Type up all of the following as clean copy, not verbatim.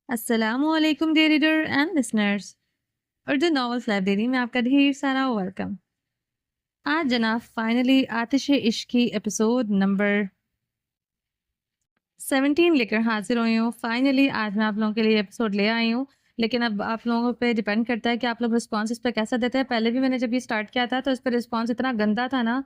السلام علیکم dear reader and listeners, Urdu novels library میں آپ کا ڈھیر سارا ویلکم۔ آج جناب فائنلی آتش عشق کی ایپیسوڈ نمبر 17 لے کر حاضر ہوئی ہوں۔ فائنلی آج میں آپ لوگوں کے لیے ایپیسوڈ لے آئی ہوں، لیکن اب آپ لوگوں پہ ڈیپینڈ کرتا ہے کہ آپ لوگ رسپانس اس پہ کیسا دیتے ہیں۔ پہلے بھی میں نے جب یہ اسٹارٹ کیا تھا تو اس پہ رسپانس اتنا گندا تھا نا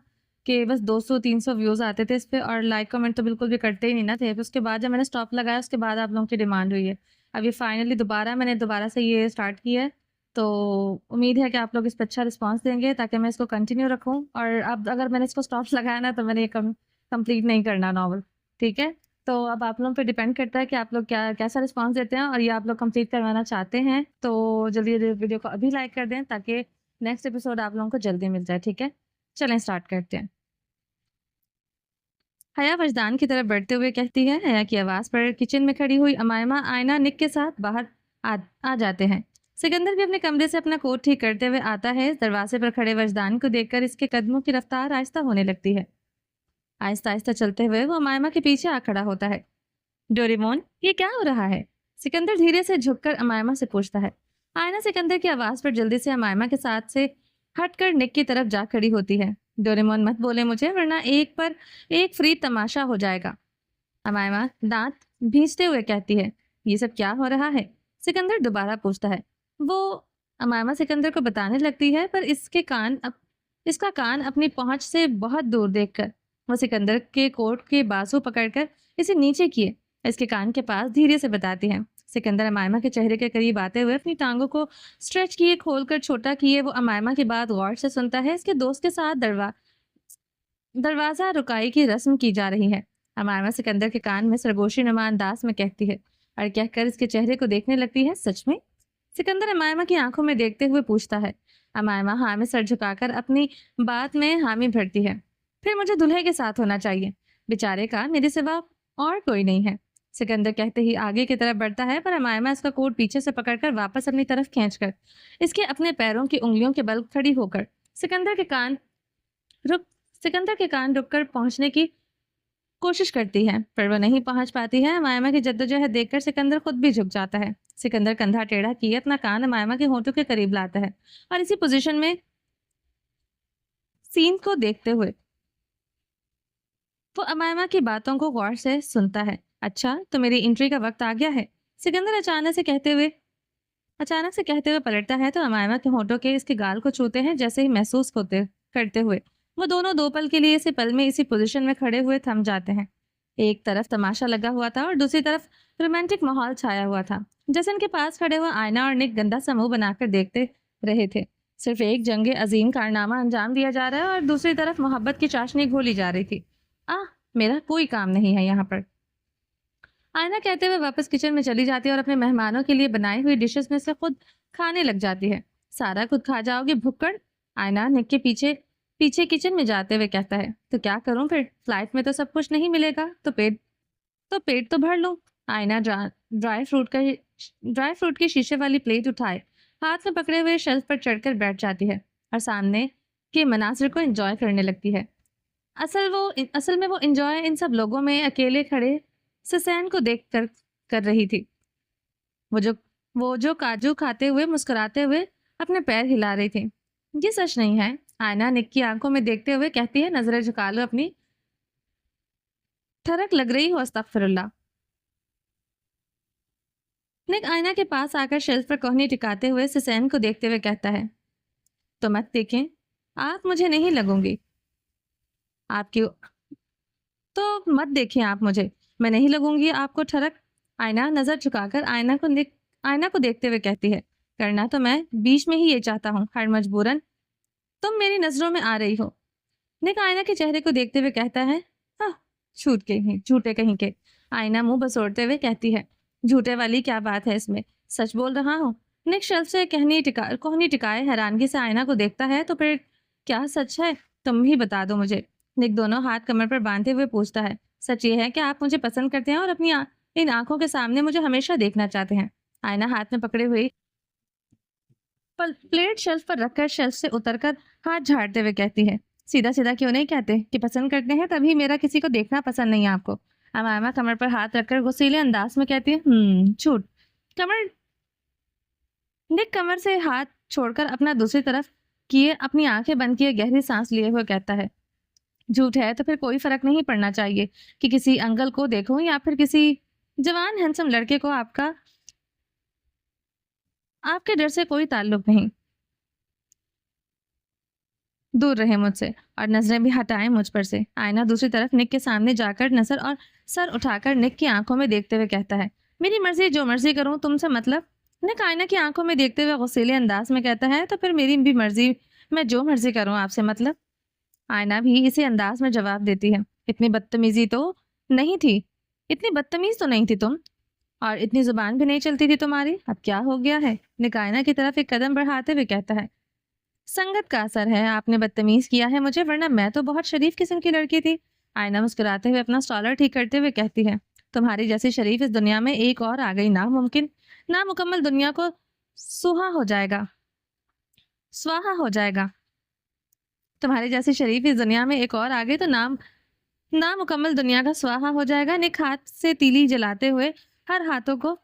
کہ بس 200-300 ویوز آتے تھے اس پہ، اور لائک کمنٹ تو بالکل بھی کرتے ہی نہیں نا تھے۔ اس کے بعد جب میں نے اسٹاپ لگایا اس کے بعد آپ لوگوں کی ڈیمانڈ ہوئی ہے۔ اب یہ فائنلی میں نے دوبارہ سے یہ اسٹارٹ کیا ہے، تو امید ہے کہ آپ لوگ اس پہ اچھا رسپانس دیں گے تاکہ میں اس کو کنٹینیو رکھوں۔ اور اب اگر میں نے اس کو اسٹاپ لگایا نا تو میں نے یہ کمپلیٹ نہیں کرنا ناول، ٹھیک ہے؟ تو اب آپ لوگوں پہ ڈیپینڈ کرتا ہے کہ آپ لوگ کیسا رسپانس دیتے ہیں، اور یہ آپ لوگ کمپلیٹ کروانا چاہتے ہیں تو جلدی ویڈیو کو ابھی لائک کر دیں تاکہ نیکسٹ ایپیسوڈ آپ لوگوں کو جلدی مل جائے، ٹھیک ہے؟ چلیں اسٹارٹ کرتے ہیں۔ حیا وجدان کی طرف بڑھتے ہوئے کہتی ہے۔ حیا کی آواز پر کچن میں کھڑی ہوئی امائمہ آئینہ نک کے ساتھ باہر آ جاتے ہیں۔ سکندر بھی اپنے کمرے سے اپنا کوٹ ٹھیک کرتے ہوئے آتا ہے۔ دروازے پر کھڑے وجدان کو دیکھ کر اس کے قدموں کی رفتار آہستہ ہونے لگتی ہے۔ آہستہ آہستہ چلتے ہوئے وہ امائمہ کے پیچھے آ کھڑا ہوتا ہے۔ ڈوریمون، یہ کیا ہو رہا ہے؟ سکندر دھیرے سے جھک کر امائمہ سے پوچھتا ہے۔ آئینہ سکندر کی آواز پر جلدی سے امائمہ کے ساتھ سے ہٹ کر نک کی طرف جا کھڑی ہوتی ہے۔ ڈوریمون، مت بولے مجھے ورنہ ایک فری تماشا ہو جائے گا۔ امائمہ دانت بھینچتے ہوئے کہتی ہے۔ یہ سب کیا ہو رہا ہے؟ سکندر دوبارہ پوچھتا ہے۔ وہ امائمہ سکندر کو بتانے لگتی ہے، پر اس کا کان اپنی پہنچ سے بہت دور دیکھ کر وہ سکندر کے کوٹ کے بازو پکڑ کر اسے نیچے کیے اس کے کان کے پاس دھیرے سے بتاتی ہے۔ سکندر امائمہ کے چہرے کے قریب آتے ہوئے اپنی ٹانگوں کو اسٹریچ کیے کھول کر چھوٹا کیے وہ امائمہ کی بات غور سے سنتا ہے۔ اس کے دوست کے ساتھ دروازہ رکائی کی رسم کی جا رہی ہے۔ امائمہ سکندر کے کان میں سرگوشی نما انداز میں کہتی ہے اور کہہ کر اس کے چہرے کو دیکھنے لگتی ہے۔ سچ میں؟ سکندر امائمہ کی آنکھوں میں دیکھتے ہوئے پوچھتا ہے۔ امائمہ ہاں میں سر جھکا کر اپنی بات میں حامی بھرتی ہے۔ پھر مجھے دلہے کے ساتھ ہونا چاہیے، بیچارے کا میرے سوا اور کوئی نہیں ہے۔ سکندر کہتے ہی آگے کی طرف بڑھتا ہے، پر امائمہ اس کا کوٹ پیچھے سے پکڑ کر واپس اپنی طرف کھینچ کر اس کے اپنے پیروں کی انگلیوں کے بل کھڑی ہو کر سکندر کے کان رک کر پہنچنے کی کوشش کرتی ہے، پر وہ نہیں پہنچ پاتی ہے۔ امائمہ کی جدوجہد دیکھ کر سکندر خود بھی جھک جاتا ہے۔ سکندر کندھا ٹیڑھا کیے اپنا کان امائمہ کے ہونٹوں کے قریب لاتا ہے اور اسی پوزیشن میں سین کو دیکھتے ہوئے وہ امائمہ کی باتوں کو غور سے سنتا ہے۔ اچھا، تو میری انٹری کا وقت آ گیا ہے، سکندر اچانک سے کہتے ہوئے پلٹتا ہے تو امائمہ کے ہونٹوں کے اس کے گال کو چھوتے ہیں، جیسے ہی محسوس کرتے ہوئے وہ دونوں دو پل کے لیے اسی پل میں اسی پوزیشن میں کھڑے ہوئے تھم جاتے ہیں۔ ایک طرف تماشا لگا ہوا تھا اور دوسری طرف رومانٹک ماحول چھایا ہوا تھا۔ جیسے ان کے پاس کھڑے ہوئے آئینہ اور نک گندا سا منہ بنا کر دیکھتے رہے تھے۔ صرف ایک جنگ عظیم کارنامہ انجام دیا جا رہا ہے اور دوسری طرف محبت کی چاشنی گھولی جا رہی تھی۔ میرا کوئی کام نہیں ہے یہاں پر، آئینہ کہتے ہوئے واپس کچن میں چلی جاتی ہے اور اپنے مہمانوں کے لیے بنائی ہوئی ڈشز میں سے خود کھانے لگ جاتی ہے۔ سارا خود کھا جاؤ گے بھکڑ؟ آئینہ نک کے پیچھے کچن میں جاتے ہوئے کہتا ہے۔ تو کیا کروں پھر؟ فلائٹ میں تو سب کچھ نہیں ملے گا، تو پیٹ تو بھر لوں۔ آئینہ ڈرائی فروٹ کی شیشے والی پلیٹ اٹھائے ہاتھ میں پکڑے ہوئے شیلف پر چڑھ کر بیٹھ جاتی ہے اور سامنے کے مناظر کو انجوائے کرنے لگتی ہے۔ اصل میں وہ انجوائے ان سب لوگوں میں اکیلے کھڑے سسین کو دیکھ کر رہی تھی، وہ جو کاجو کھاتے ہوئے مسکراتے ہوئے اپنے پیر ہلا رہی تھی۔ یہ سچ نہیں ہے، آئینہ نک کی آنکھوں میں دیکھتے ہوئے کہتی ہے۔ نظریں جھکا لو، اپنی ٹھڑک لگ رہی ہو، استغفر اللہ۔ نک آئینہ کے پاس آ کر شیلف پر کوہنی ٹکاتے ہوئے سسین کو دیکھتے ہوئے کہتا ہے۔ تو مت دیکھیں، آپ مجھے نہیں لگوں گی، تو مت دیکھیں آپ مجھے، میں نہیں لگوں گی آپ کو ٹھڑک آئینہ نظر جھکا کر آئینہ کو دیکھتے ہوئے کہتی ہے۔ کرنا تو میں بیچ میں ہی یہ چاہتا ہوں، ہر مجبوراً تم میری نظروں میں آ رہی ہو۔ نک آئینہ کے چہرے کو دیکھتے ہوئے کہتا ہے۔ جھوٹے کہیں کے۔ آئینہ منہ بسوڑتے ہوئے کہتی ہے۔ جھوٹے والی کیا بات ہے اس میں، سچ بول رہا ہوں۔ نک شیلف سے کوہنی ٹکائے حیرانگی سے آئینہ کو دیکھتا ہے۔ تو پھر کیا سچ ہے، تم ہی بتا دو مجھے۔ نک دونوں ہاتھ کمر پر باندھے ہوئے پوچھتا ہے۔ سچ یہ ہے کہ آپ مجھے پسند کرتے ہیں اور اپنی ان آنکھوں کے سامنے مجھے ہمیشہ دیکھنا چاہتے ہیں۔ آئینہ ہاتھ میں پکڑے ہوئی پلیٹ شیلف پر رکھ کر شیلف سے اتر کر ہاتھ جھاڑتے ہوئے کہتی ہے۔ سیدھا سیدھا کیوں نہیں کہتے کہ پسند کرتے ہیں، تبھی میرا کسی کو دیکھنا پسند نہیں ہے آپ کو۔ امائمہ کمر پر ہاتھ رکھ کر غصیلے انداز میں کہتی ہے۔ جھوٹ، कमर निक कमर से हाथ छोड़कर अपना दूसरी तरफ किए अपनी आंखें बंद किए गहरी सांस लिए हुए कहता है, झूठ है तो फिर कोई फर्क नहीं पड़ना चाहिए कि किसी अंकल को देखो या फिर किसी जवान हैंडसम लड़के को। आपके डर से कोई ताल्लुक नहीं, दूर रहे मुझसे और नजरें भी हटाएं मुझ पर से। आईना दूसरी तरफ निक के सामने जाकर नजर और सर उठाकर निक की आंखों में देखते हुए कहता है, मेरी मर्जी, जो मर्जी करूं, तुमसे मतलब। निक आईना की आंखों में देखते हुए गुस्सैले अंदाज में कहता है, तो फिर मेरी भी मर्जी, मैं जो मर्जी करूं, आपसे मतलब। आईना भी इसी अंदाज में जवाब देती है, इतनी बदतमीजी तो नहीं थी, इतनी बदतमीज तो नहीं थी तुम, और इतनी जुबान भी नहीं चलती थी तुम्हारी। अब क्या हो गया है? निक आईना की तरफ एक कदम बढ़ाते हुए कहता है, संगत का असर है, आपने बदतमीज किया है मुझे, वरना मैं तो बहुत शरीफ किस्म की लड़की थी। आईना मुस्कुराते हुए अपना स्टॉलर ठीक करते हुए कहती है, तुम्हारी जैसी शरीफ इस दुनिया में एक और आ गई, नामुमकिन, नामुकम्मल दुनिया को सुहा हो जाएगा, स्वाहा हो जाएगा। तुम्हारी जैसी शरीफ इस दुनिया में एक और आ गई तो नामुकम्मल दुनिया का स्वाहा हो जाएगा। निक हाथ से तीली जलाते हुए हर हाथों को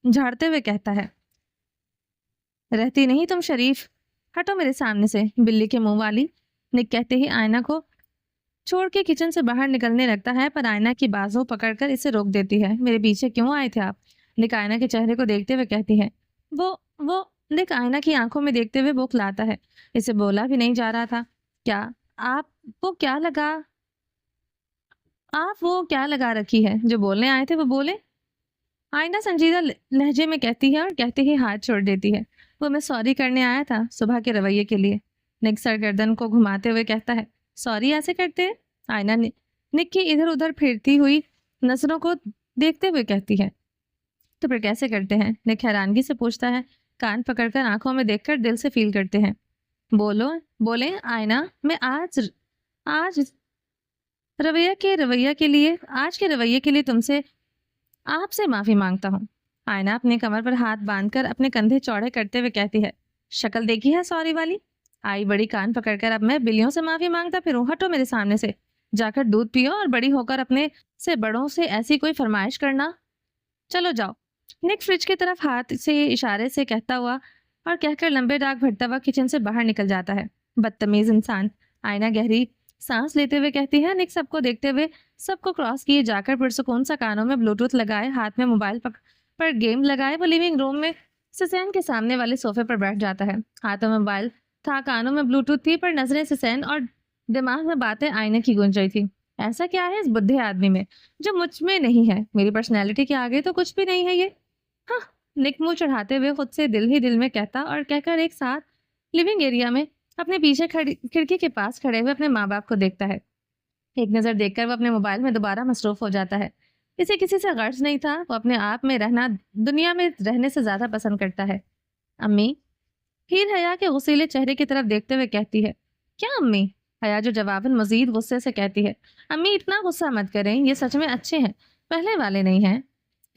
झाड़ते हुए कहता है, रहती नहीं तुम शरीफ, हटो मेरे सामने से, बिल्ली के मुंह वाली। निक कहते ही आईना को छोड़ के किचन से बाहर निकलने लगता है, पर आईना की बाजू पकड़कर इसे रोक देती है। मेरे पीछे क्यों आए थे आप? निक आईना के चेहरे को देखते हुए कहती है। वो निक आईना की आंखों में देखते हुए बौखलाता है। इसे बोला भी नहीं जा रहा था। क्या आप वो क्या लगा आप वो क्या लगा रखी है? जो बोलने आए थे वो बोले। आईना संजीदा लहजे में कहती है और कहते ही हाथ छोड़ देती है। वो मैं सॉरी करने आया था, सुबह के रवैये के लिए। निक सर गर्दन को घुमाते हुए कहता है, सॉरी ऐसे करते हैं? आईना निक की इधर उधर फिरती हुई नजरों को देखते हुए कहती है, तो फिर कैसे करते हैं? निक हैरानगी से पूछता है। कान पकड़कर आंखों में देखकर दिल से फील करते हैं। बोले आईना, मैं आज आज के रवैये के लिए तुमसे आपसे माफी मांगता हूँ। आईना अपने कमर पर हाथ बांधकर अपने कंधे चौड़े करते हुए कहती है, शक्ल देखी है सॉरी वाली? आई बड़ी कान पकड़कर अब मैं बिल्लियों से माफी मांगता फिरूं? हटो मेरे सामने से, जाकर दूध पियो और बड़ी होकर अपने से बड़ों से ऐसी कोई फरमाइश करना। चलो जाओ। निक फ्रिज की तरफ हाथ से इशारे से कहता हुआ और कहकर लंबे डाक भरता हुआ किचन से बाहर निकल जाता है। बदतमीज इंसान। आईना गहरी सांस लेते हुए कहती है। निक सबको देखते हुए सबको क्रॉस किए जाकर पुरसुकून सा कानों में ब्लूटूथ लगाए, हाथ में मोबाइल पर गेम लगाए, वो लिविंग रूम में ससैन के सामने वाले सोफे पर बैठ जाता है। हाथों में मोबाइल था, कानों में ब्लूटूथ थी, पर नजरें ससैन और दिमाग में बातें आईने की गूंज रही थी। ऐसा क्या है इस बुद्धे आदमी में जो मुझ में नहीं है? मेरी पर्सनैलिटी के आगे तो कुछ भी नहीं है ये। हाँ, निक मुंह चढ़ाते हुए खुद से दिल ही दिल में कहता और कहकर एक साथ लिविंग एरिया में अपने पीछे खिड़की के पास खड़े हुए अपने माँ बाप को देखता है। एक नज़र देखकर वो अपने मोबाइल में दोबारा मसरूफ हो जाता है। इसे किसी से गर्ज नहीं था, वो अपने आप में रहना दुनिया में रहने से ज़्यादा पसंद करता है। अम्मी? हीर हया के गुस्सैले चेहरे की तरफ देखते हुए कहती है। क्या अम्मी? हया जो जवाबन मजीद गुस्से से कहती है, अम्मी इतना गुस्सा मत करें, ये सच में अच्छे हैं, पहले वाले नहीं हैं।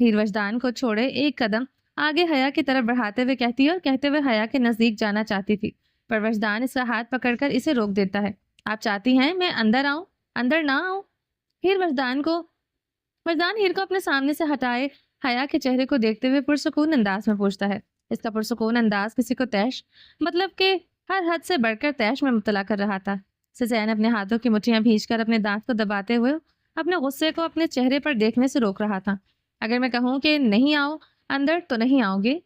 हीर वजदान को छोड़े एक कदम आगे हया की तरफ बढ़ाते हुए कहती है और कहते हुए हया के नज़दीक जाना चाहती थी, पर वजदान इसका हाथ पकड़कर इसे रोक देता है। आप चाहती हैं मैं अंदर आऊं? अंदर ना आऊं? वजदान हीर को अपने सामने से हटाए हया के चेहरे को देखते हुए पुरसुकून अंदाज में पूछता है। इसका पुरसुकून अंदाज किसी को तैश मतलब के हर हद से बढ़कर तैश में मुब्तला कर रहा था। ससैन अपने हाथों की मुठ्ठियां भींचकर अपने दांत को दबाते हुए अपने गुस्से को अपने चेहरे पर देखने से रोक रहा था। अगर मैं कहूं कि नहीं आओ अंदर तो नहीं आओगे?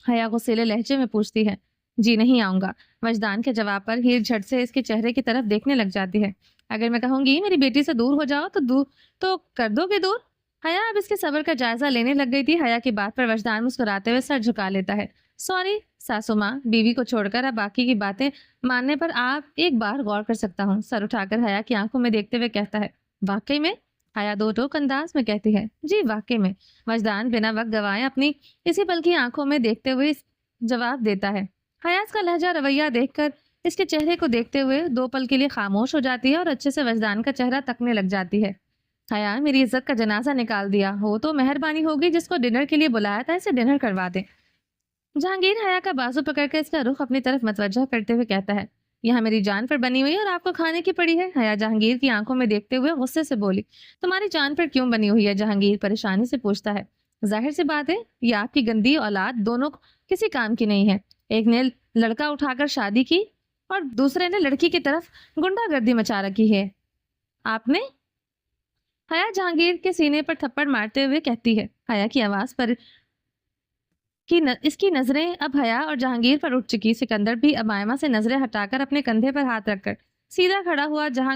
हया गुस्सेले लहजे में पूछती है। जी नहीं आऊंगा। वजदान के जवाब पर हीर झट से इसके चेहरे की तरफ देखने लग जाती है। अगर मैं कहूंगी मेरी बेटी से दूर हो जाओ तो कर दोगे दूर? हया अब इसके सब्र का जायजा लेने लग गई थी। हया की बात पर वजदान मुस्कुराते हुए सर झुका लेता है। सॉरी सासू माँ, बीवी को छोड़कर अब बाकी की बातें मानने पर आप एक बार गौर कर सकता हूँ। सर उठाकर हया की आंखों में देखते हुए कहता है। वाकई में? हया दो टोक अंदाज में कहती है। जी वाकई में। वजदान बिना वक्त गवाए अपनी इसी पल की आंखों में देखते हुए जवाब देता है। हयास का लहजा रवैया देखकर इसके चेहरे को देखते हुए दो पल के लिए खामोश हो जाती है और अच्छे से वजदान का चेहरा तकने लग जाती है। हया, मेरी इज्जत का जनाजा निकाल दिया हो तो मेहरबानी होगी, जिसको डिनर के लिए बुलाया था इसे डिनर करवा दे। जहांगीर हया का बाजू पकड़कर इसका रुख अपनी तरफ मतवज्जा करते हुए कहता है। यहाँ मेरी जान पर बनी हुई है और आपको खाने की पड़ी है। हया जहांगीर की आंखों में देखते हुए गुस्से से बोली। तुम्हारी जान पर क्यों बनी हुई है? जहांगीर परेशानी से पूछता है। ظاہر سی بات ہے یہ آپ کی گندی اولاد دونوں کسی کام کی نہیں ہے. ایک نے لڑکا اٹھا کر شادی کی اور دوسرے نے لڑکی کی طرف گنڈا گردی مچا رکھی ہے. آپ نے؟ حیا جہانگیر کے سینے پر تھپڑ مارتے ہوئے کہتی ہے. حیا کی آواز پر اس کی نظریں اب حیا اور جہانگیر پر اٹھ چکی. سکندر بھی امائمہ سے نظریں ہٹا کر اپنے کندھے پر ہاتھ رکھ کر سیدھا کھڑا ہوا جہاں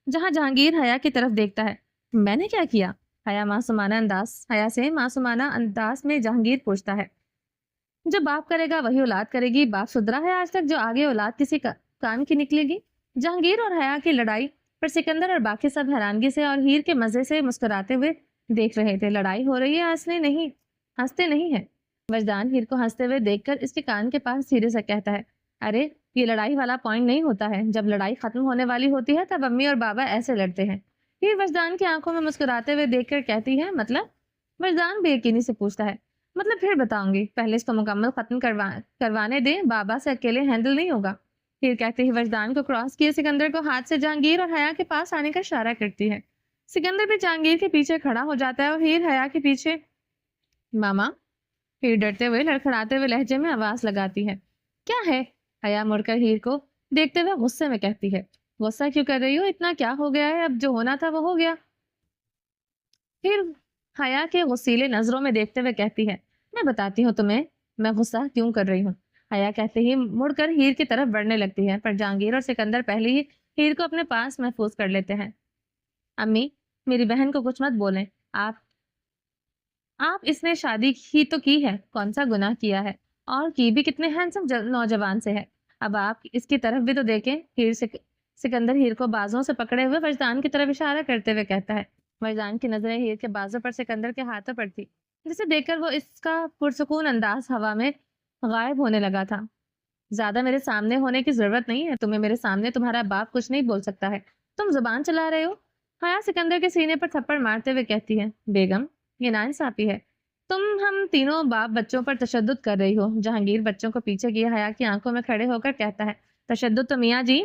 جہانگیر حیا کی طرف دیکھتا ہے. میں نے کیا کیا؟ حیا سے معصومانہ انداز میں جہانگیر پوچھتا ہے. جو باپ کرے گا وہی اولاد کرے گی. باپ سدھرا ہے آج تک جو آگے اولاد کسی کام کی نکلے گی؟ جہانگیر اور حیا کی لڑائی پر سکندر اور باقی سب حیرانگی سے اور ہیر کے مزے سے مسکراتے ہوئے دیکھ رہے تھے. لڑائی ہو رہی ہے ہنستے نہیں ہے. وجدان ہیر کو ہنستے ہوئے دیکھ کر اس کے کان کے پاس دھیرے سے کہتا ہے. ارے یہ لڑائی والا پوائنٹ نہیں ہوتا ہے. جب لڑائی ختم ہونے والی ہوتی ہے تب امی اور بابا ایسے لڑتے ہیں. ہیر وجدان کی آنکھوں میں مسکراتے ہوئے دیکھ کر کہتی ہے. مطلب؟ وجدان بے یقینی سے پوچھتا ہے. مطلب پھر بتاؤں گی, پہلے اس کو مکمل ختم کروانے دیں. بابا سے اکیلے ہینڈل نہیں ہوگا. پھر کہتے ہی وجدان کو کراس کیے سکندر کو ہاتھ سے جہانگیر اور حیا کے پاس آنے کا اشارہ کرتی ہے. سکندر بھی جہانگیر کے پیچھے کھڑا ہو جاتا ہے اور ہیر حیا کے پیچھے. ماما. ہیر ڈرتے ہوئے لڑکھڑاتے ہوئے لہجے میں آواز لگاتی ہے. کیا ہے؟ حیا مڑ کر ہیر کو دیکھتے ہوئے غصے میں کہتی ہے. غصہ کیوں کر رہی ہو؟ اتنا کیا ہو گیا ہے؟ اب جو ہونا تھا وہ ہو گیا. پھر حیا کے غصیلے نظروں میں دیکھتے ہوئے کہتی ہے. میں بتاتی ہوں تمہیں میں غصہ کیوں کر رہی ہوں. حیا کہتے ہی مڑ کر ہیر کی طرف بڑھنے لگتی ہے, پر جہانگیر اور سکندر پہلے ہی ہیر کو اپنے پاس محفوظ کر لیتے ہیں. امی میری بہن کو کچھ مت بولیں. آپ اس نے شادی ہی تو کی ہے, کون سا گناہ کیا ہے, اور کی بھی کتنے ہینڈسم نوجوان سے ہے. اب آپ اس کی طرف بھی تو دیکھیں. سکندر ہیر کو بازوں سے پکڑے ہوئے وجدان کی طرف اشارہ کرتے ہوئے کہتا ہے. وجدان کی نظریں ہیر کے بازوں پر سکندر کے ہاتھوں پر تھی, جسے دیکھ کر وہ اس کا پرسکون انداز ہوا میں غائب ہونے لگا تھا. زیادہ میرے سامنے ہونے کی ضرورت نہیں ہے. تمہیں میرے سامنے تمہارا باپ کچھ نہیں بول سکتا ہے. تم زبان چلا رہے ہو. حیا سکندر کے سینے پر تھپڑ مارتے ہوئے کہتی ہے. بیگم یہ ناانصافی ہے. ہم تینوں باپ بچوں پر تشدد کر رہی ہو. جہانگیر بچوں کو پیچھے کیے حیا کی آنکھوں میں کھڑے ہو کر کہتا ہے. تشدد تو میاں جی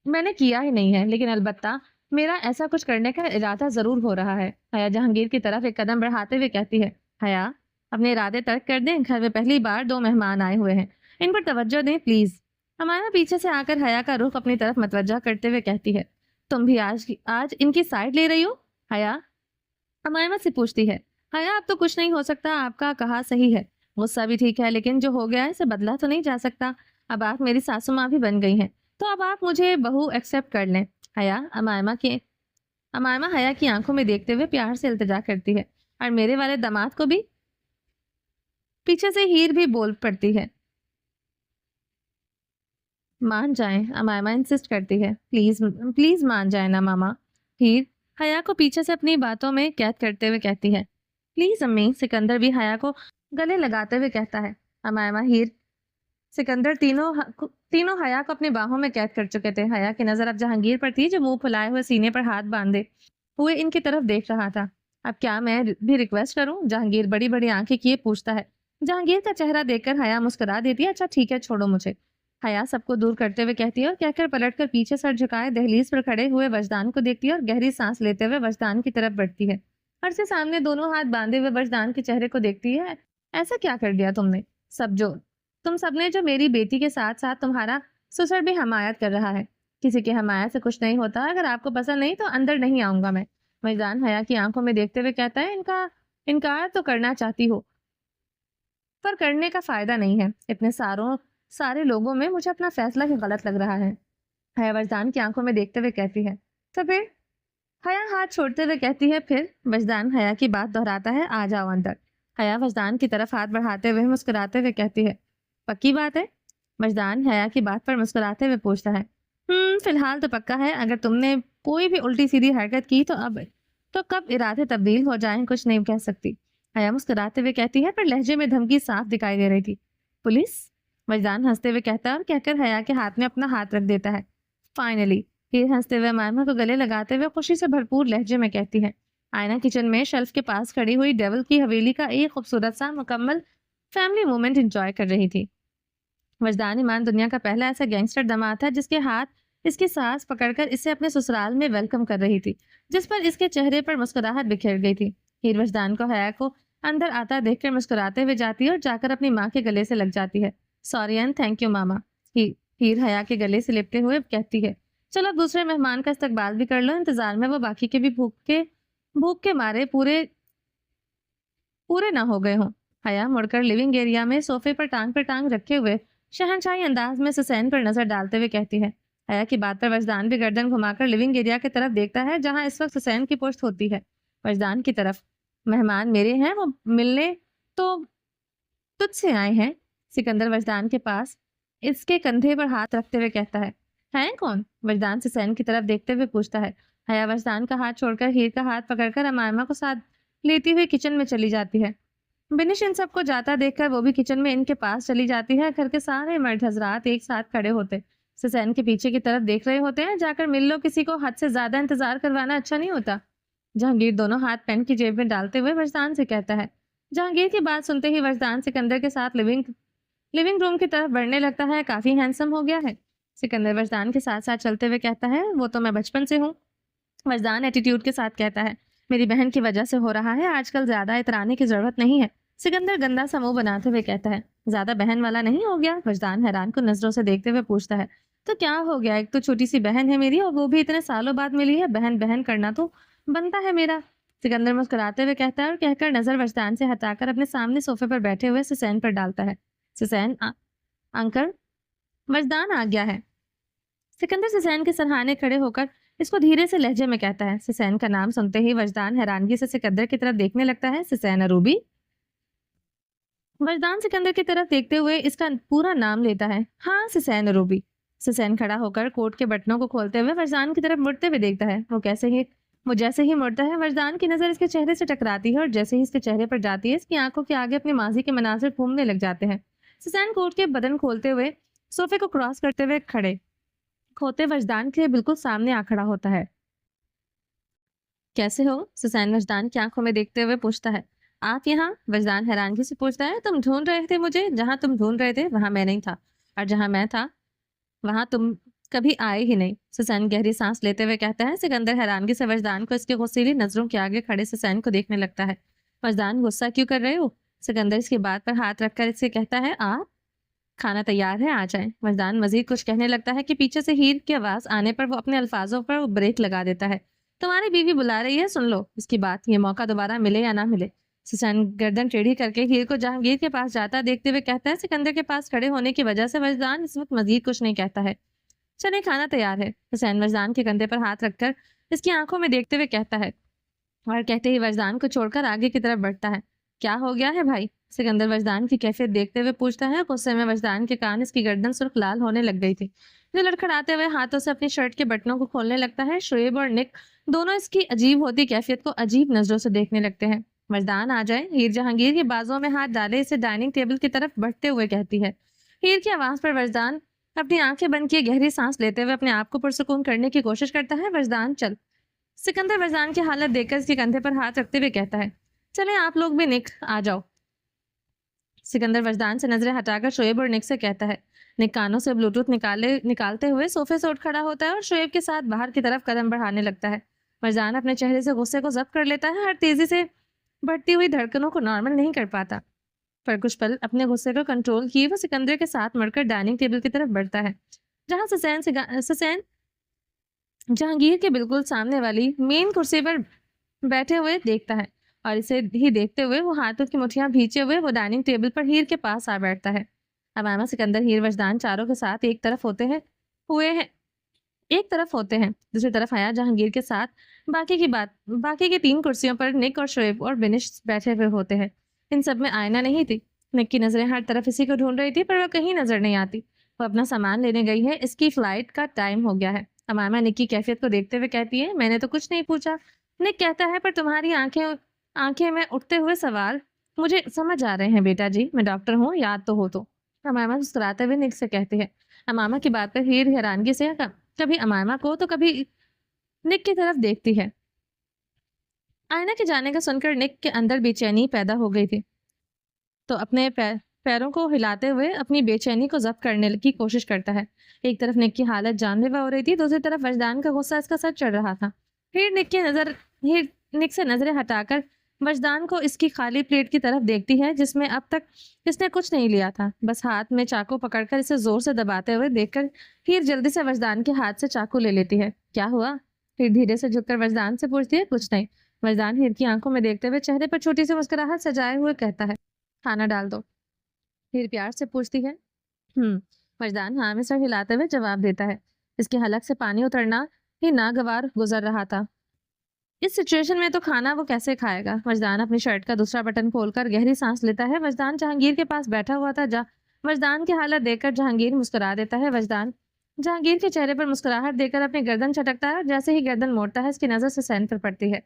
میں نے کیا ہی نہیں ہے, لیکن البتہ میرا ایسا کچھ کرنے کا ارادہ ضرور ہو رہا ہے. حیا جہانگیر کی طرف ایک قدم بڑھاتے ہوئے کہتی ہے. حیا اپنے ارادے ترک کر دیں. گھر میں پہلی بار 2 مہمان آئے ہوئے ہیں, ان پر توجہ دیں پلیز. ہمارا پیچھے سے آ کر حیا کا رخ اپنی طرف متوجہ کرتے ہوئے کہتی ہے. تم بھی آج ان کی سائڈ لے رہی ہو؟ حیا امائمہ سے پوچھتی ہے. حیا اب تو کچھ نہیں ہو سکتا. آپ کا کہا صحیح ہے. غصہ بھی ٹھیک ہے, لیکن جو ہو گیا ہے اسے بدلا تو نہیں جا سکتا. اب آپ میری ساسو ماں بھی بن گئی ہیں, تو اب آپ مجھے بہو ایکسیپٹ کر لیں. حیا امائمہ حیا کی آنکھوں میں دیکھتے ہوئے پیار سے التجا کرتی ہے. اور میرے والے داماد کو بھی. پیچھے سے ہیر بھی بول پڑتی ہے. مان جائیں. امائمہ انسسٹ کرتی ہے. پلیز مان جائیں نا ماما. ہیر حیا کو پیچھے سے اپنی باتوں میں قید کرتے ہوئے کہتی ہے. پلیز امی. سکندر بھی حیا کو گلے لگاتے ہوئے کہتا ہے. امائمہ ہیر سکندر تینوں حیا کو اپنی باہوں میں قید کر چکے تھے. حیا کی نظر اب جہانگیر پر تھی, جو منہ پھلائے ہوئے سینے پر ہاتھ باندھے ہوئے ان کی طرف دیکھ رہا تھا. اب کیا میں بھی ریکویسٹ کروں؟ جہانگیر بڑی بڑی آنکھیں کیے پوچھتا ہے. جہانگیر کا چہرہ دیکھ کر حیا مسکرا دیتی ہے. اچھا ٹھیک ہے, چھوڑو مجھے. حیا سب کو دور کرتے ہوئے کہتی ہے, اور کہہ کر پلٹ کر پیچھے سر جھکائے دہلیز پر کھڑے ہوئے وجدان کو دیکھتی ہے, اور گہری سانس لیتے ہوئے وجدان کی طرف بڑھتی ہے. اور سے سامنے دونوں ہاتھ باندھے ہوئے وجدان کے چہرے کو دیکھتی ہے. ایسا کیا کر دیا تم نے؟ تم سب نے جو میری بیٹی کے ساتھ ساتھ تمہارا سسر بھی حمایت کر رہا ہے. کسی کی حمایت سے کچھ نہیں ہوتا. اگر آپ کو پسند نہیں تو اندر نہیں آؤں گا میں. وجدان حیا کی آنکھوں میں دیکھتے ہوئے کہتا ہے. انکار تو کرنا چاہتی ہو, پر کرنے کا فائدہ نہیں ہے. اتنے سارے لوگوں میں مجھے اپنا فیصلہ ہی غلط لگ رہا ہے. حیا وجدان کی آنکھوں میں دیکھتے ہوئے کہتی ہے. تو پھر؟ حیا ہاتھ چھوڑتے ہوئے کہتی ہے. پھر؟ وجدان حیا کی بات دہراتا ہے. آ جاؤ اندر. حیا وجدان کی طرف ہاتھ بڑھاتے ہوئے مسکراتے ہوئے کہتی ہے. پکی بات ہے؟ وجدان حیا کی بات پر مسکراتے ہوئے پوچھتا ہے. فی الحال تو پکا ہے. اگر تم نے کوئی بھی الٹی سیدھی حرکت کی تو کب ارادے تبدیل ہو جائیں کچھ نہیں کہہ سکتی. حیا مسکراتے ہوئے کہتی ہے, پر لہجے میں دھمکی صاف دکھائی دے رہی تھی. پولیس؟ وجدان ہنستے ہوئے کہتا ہے, اور کہہ کر حیا کے ہاتھ میں اپنا ہاتھ رکھ دیتا ہے. فائنلی. پھر ہنستے ہوئے امائمہ کو گلے لگاتے ہوئے خوشی سے بھرپور لہجے میں کہتی ہے. آئینہ کچن میں شیلف کے پاس کھڑی ہوئی ڈیول کی حویلی کا ایک خوبصورت سا مکمل فیملی مومنٹ انجوائے کر رہی تھی. وجدان ایمان دنیا کا پہلا ایسا گینگسٹر داماد تھا جس کے ہاتھ اس کی سانس پکڑ کر اسے اپنے سسرال میں ویلکم کر رہی تھی, جس پر اس کے چہرے پر مسکراہٹ بکھر گئی تھی. हीर वजदान को हया को अंदर आता देखकर मुस्कुराते हुए जाती है और जाकर अपनी माँ के गले से लग जाती है। सॉरी एंड थैंक यू मामा। हीर हया के गले से लिपटे हुए कहती है, चलो अब दूसरे मेहमान का इस्तकबाल भी कर लो। इंतजार में वो बाकी के भी भूख के मारे पूरे पूरे ना हो गए हों। हया मुड़कर लिविंग एरिया में सोफे पर टांग रखे हुए शहनशाही अंदाज में सुसैन पर नजर डालते हुए कहती है। हया की बात पर वजदान भी गर्दन घुमाकर लिविंग एरिया की तरफ देखता है जहां इस वक्त सुसैन की पुश्त होती है वजदान की तरफ। मेहमान मेरे हैं, वो मिलने तो तुझसे आए हैं। सिकंदर वजदान के पास इसके कंधे पर हाथ रखते हुए कहता है कौन? वजदान सुसैन की तरफ देखते हुए पूछता है। हया वजदान का हाथ छोड़कर हीर का हाथ पकड़कर अमायमा को साथ लेती हुई किचन में चली जाती है। बिनिश इन सबको जाता देखकर वो भी किचन में इनके पास चली जाती है। घर के सारे मर्द हजरात एक साथ खड़े होते सुसैन के पीछे की तरफ देख रहे होते हैं। जाकर मिल लो, किसी को हद से ज्यादा इंतजार करवाना अच्छा नहीं होता। जहांगीर दोनों हाथ पेन की जेब में डालते हुए वजदान से कहता है। जहांगीर की बात सुनते ही वजदान सिकंदर के साथ लिविंग रूम की तरफ बढ़ने लगता है। काफी हैंडसम हो गया है। सिकंदर वजदान के साथ साथ चलते हुए कहता है, वो तो मैं बचपन से हूँ। वजदान एटीट्यूड के साथ कहता है, मेरी बहन की वजह से हो रहा है, आजकल ज्यादा इतराने की जरूरत नहीं है। सिकंदर गंदा सा मुंह बनाते हुए कहता है, ज्यादा बहन वाला नहीं हो गया? वजदान हैरान को नजरों से देखते हुए पूछता है, तो क्या हो गया? एक तो छोटी सी बहन है मेरी और वो भी इतने सालों बाद मिली है। बहन बहन करना तो बनता है मेरा। सिकंदर मुस्कुराते हुए कहता है और कहकर नजर वजदान से हटाकर अपने सामने सोफे पर बैठे हुए सुसैन पर डालता है। सुसैन अंकल, वजदान आ गया है। सिकंदर सुसैन के सरहाने खड़े होकर इसको धीरे से लहजे में कहता है। सुसैन का नाम सुनते ही वजदान हैरानगी से सिकंदर की तरफ देखने लगता है। सुसैन अरूबी? वजदान सिकंदर की तरफ देखते हुए इसका पूरा नाम लेता है। हाँ, सुसैन अरूबी। सुसैन खड़ा होकर कोट के बटनों को खोलते हुए वजदान की तरफ मुड़ते हुए देखता है। वो जैसे ही मुड़ता है वजदान की नजर इसके चेहरे से टकराती है और जैसे ही इसके चेहरे पर जाती है इसकी आंखों के आगे अपने माजी के मनाजिर घूमने लग जाते हैं। सुसैन कोट के बटन खोलते हुए सोफे को क्रॉस करते हुए खड़े होते वजदान के बिल्कुल सामने आ खड़ा होता है। कैसे हो? सुसैन वजदान की आंखों में देखते हुए पूछता है। आप यहाँ? वजदान हैरानगी से पूछता है। तुम ढूंढ रहे थे मुझे? जहां तुम ढूंढ रहे थे वहां मैं नहीं था और जहां मैं था वहां तुम कभी आए ही नहीं। सुसैन गहरी सांस लेते हुए कहता है। सिकंदर हैरानगी से वजदान को इसके गुस्सीली नजरों के आगे खड़े सुसैन को देखने लगता है। वजदान, गुस्सा क्यों कर रहे हो? सिकंदर इसकी बात पर हाथ रखकर इससे कहता है, आप खाना तैयार है, आ जाएं। वजदान मजीद कुछ कहने लगता है कि पीछे से हीर की आवाज आने पर वो अपने अल्फाजों पर ब्रेक लगा देता है। तुम्हारी बीवी बुला रही है, सुन लो इसकी बात, ये मौका दोबारा मिले या ना मिले। सुसैन गर्दन टेढ़ी करके हीर को जहांगीर के पास जाता देखते हुए कहता है। सिकंदर के पास खड़े होने की वजह से वजदान इस वक्त मजीद कुछ नहीं कहता है। चले, खाना तैयार है। हुसैन वजदान के कंधे पर हाथ रखकर इसकी आंखों में देखते हुए कहता है और कहते ही वजदान को छोड़कर आगे की तरफ बढ़ता है। क्या हो गया है भाई? सिकंदर वजदान की कैफियत देखते हुए पूछता है। गुस्से में वजदान के कान इसकी गर्दन सुर्ख लाल होने लग गई थी। जो लड़खड़ाते हुए हाथों से अपनी शर्ट के बटनों को खोलने लगता है। शोएब और निक दोनों इसकी अजीब होती कैफियत को अजीब नजरों से देखने लगते हैं। वजदान आ जाए। हीर जहांगीर के बाजों में हाथ डाले इसे डाइनिंग टेबल की तरफ बढ़ते हुए कहती है। हीर की आवाज पर वजदान अपनी आंखें बंद किए गहरी सांस लेते हुए अपने आप को पुरसुकून करने की कोशिश करता है। वजदान चल। सिकंदर वजदान की हालत देखकर इसके कंधे पर हाथ रखते हुए कहता है, चले आप लोग भी, निक आ जाओ। सिकंदर वजदान से नजरें हटाकर शोएब और निक से कहता है। निक कानों से ब्लूटूथ निकालते हुए सोफे से उठ खड़ा होता है और शोएब के साथ बाहर की तरफ कदम बढ़ाने लगता है। वजदान अपने चेहरे से गुस्से को जब्त कर लेता है। हर तेजी से बढ़ती हुई धड़कनों को नॉर्मल नहीं कर पाता, पर कुछ पल अपने गुस्से को कंट्रोल किए वो सिकंदर के साथ मड़कर डाइनिंग टेबल की तरफ बढ़ता है, जहां सुसैन जहांगीर के बिल्कुल सामने वाली मेन कुर्सी पर बैठे हुए देखता है और इसे ही देखते हुए वो हाथों की मुठ्ठियां भींचे हुए वो डाइनिंग टेबल पर हीर के पास आ बैठता है। अमामा, सिकंदर, हीर, वजदान चारों के साथ एक तरफ होते हैं। दूसरी तरफ हया जहांगीर के साथ बाकी की 3 कुर्सियों पर निक और शोएब और बिनिश बैठे हुए होते हैं। इन सब में आयना नहीं थी। निक की नजरें हर तरफ इसी को ढूंढ रही थी, पर वो कहीं नजर नहीं आती। वो अपना सामान लेने गई है, इसकी फ्लाइट का टाइम हो गया है। अमामा निक की कैफियत को देखते हुए कहती है, मैंने तो कुछ नहीं पूछा। निक कहता है, पर तुम्हारी आंखें में उठते हुए सवाल मुझे समझ आ रहे हैं बेटा जी, मैं डॉक्टर हूँ, याद तो हो तो। अमामा मुस्कुराते हुए निक से कहती है। अमामा की बात पर हीर हैरानगी से कभी अमामा को तो कभी निक की तरफ देखती है। आयना के जाने का सुनकर निक के अंदर बेचैनी पैदा हो गई थी, तो अपने पैरों को हिलाते हुए अपनी बेचैनी को जब्त करने की कोशिश करता है। एक तरफ निक की हालत जानलेवा हो रही थी, दूसरी तरफ वजदान का गुस्सा इसका सर चढ़ रहा था। फिर निक से नजरें हटाकर وجدان کو اس کی خالی پلیٹ کی طرف دیکھتی ہے جس میں اب تک اس نے کچھ نہیں لیا تھا، بس ہاتھ میں چاقو پکڑ کر اسے زور سے دباتے ہوئے دیکھ کر ہیر جلدی سے وجدان کے ہاتھ سے چاقو لے لیتی ہے۔ کیا ہوا؟ ہیر دھیرے سے جھک کر وجدان سے پوچھتی ہے۔ کچھ نہیں، وجدان ہیر کی آنکھوں میں دیکھتے ہوئے چہرے پر چھوٹی سی مسکراہٹ سجائے ہوئے کہتا ہے۔ کھانا ڈال دو، ہیر پیار سے پوچھتی ہے۔ وجدان ہاں میں سر ہلاتے ہوئے جواب دیتا ہے۔ اس کے حلق سے پانی اترنا ہی ناگوار گزر رہا تھا۔ اس سچویشن میں تو کھانا وہ کیسے کھائے گا؟ وجدان اپنی شرٹ کا دوسرا بٹن کھول کر گہری سانس لیتا ہے۔ وجدان جہانگیر کے پاس بیٹھا ہوا تھا۔ وجدان کی حالت دیکھ کر جہانگیر مسکرا دیتا ہے۔ وجدان جہانگیر کے چہرے پر مسکراہٹ دیکھ کر اپنی گردن چھٹکتا ہے، جیسے ہی گردن موڑتا ہے اس کی نظر حسین پر پڑتی ہے۔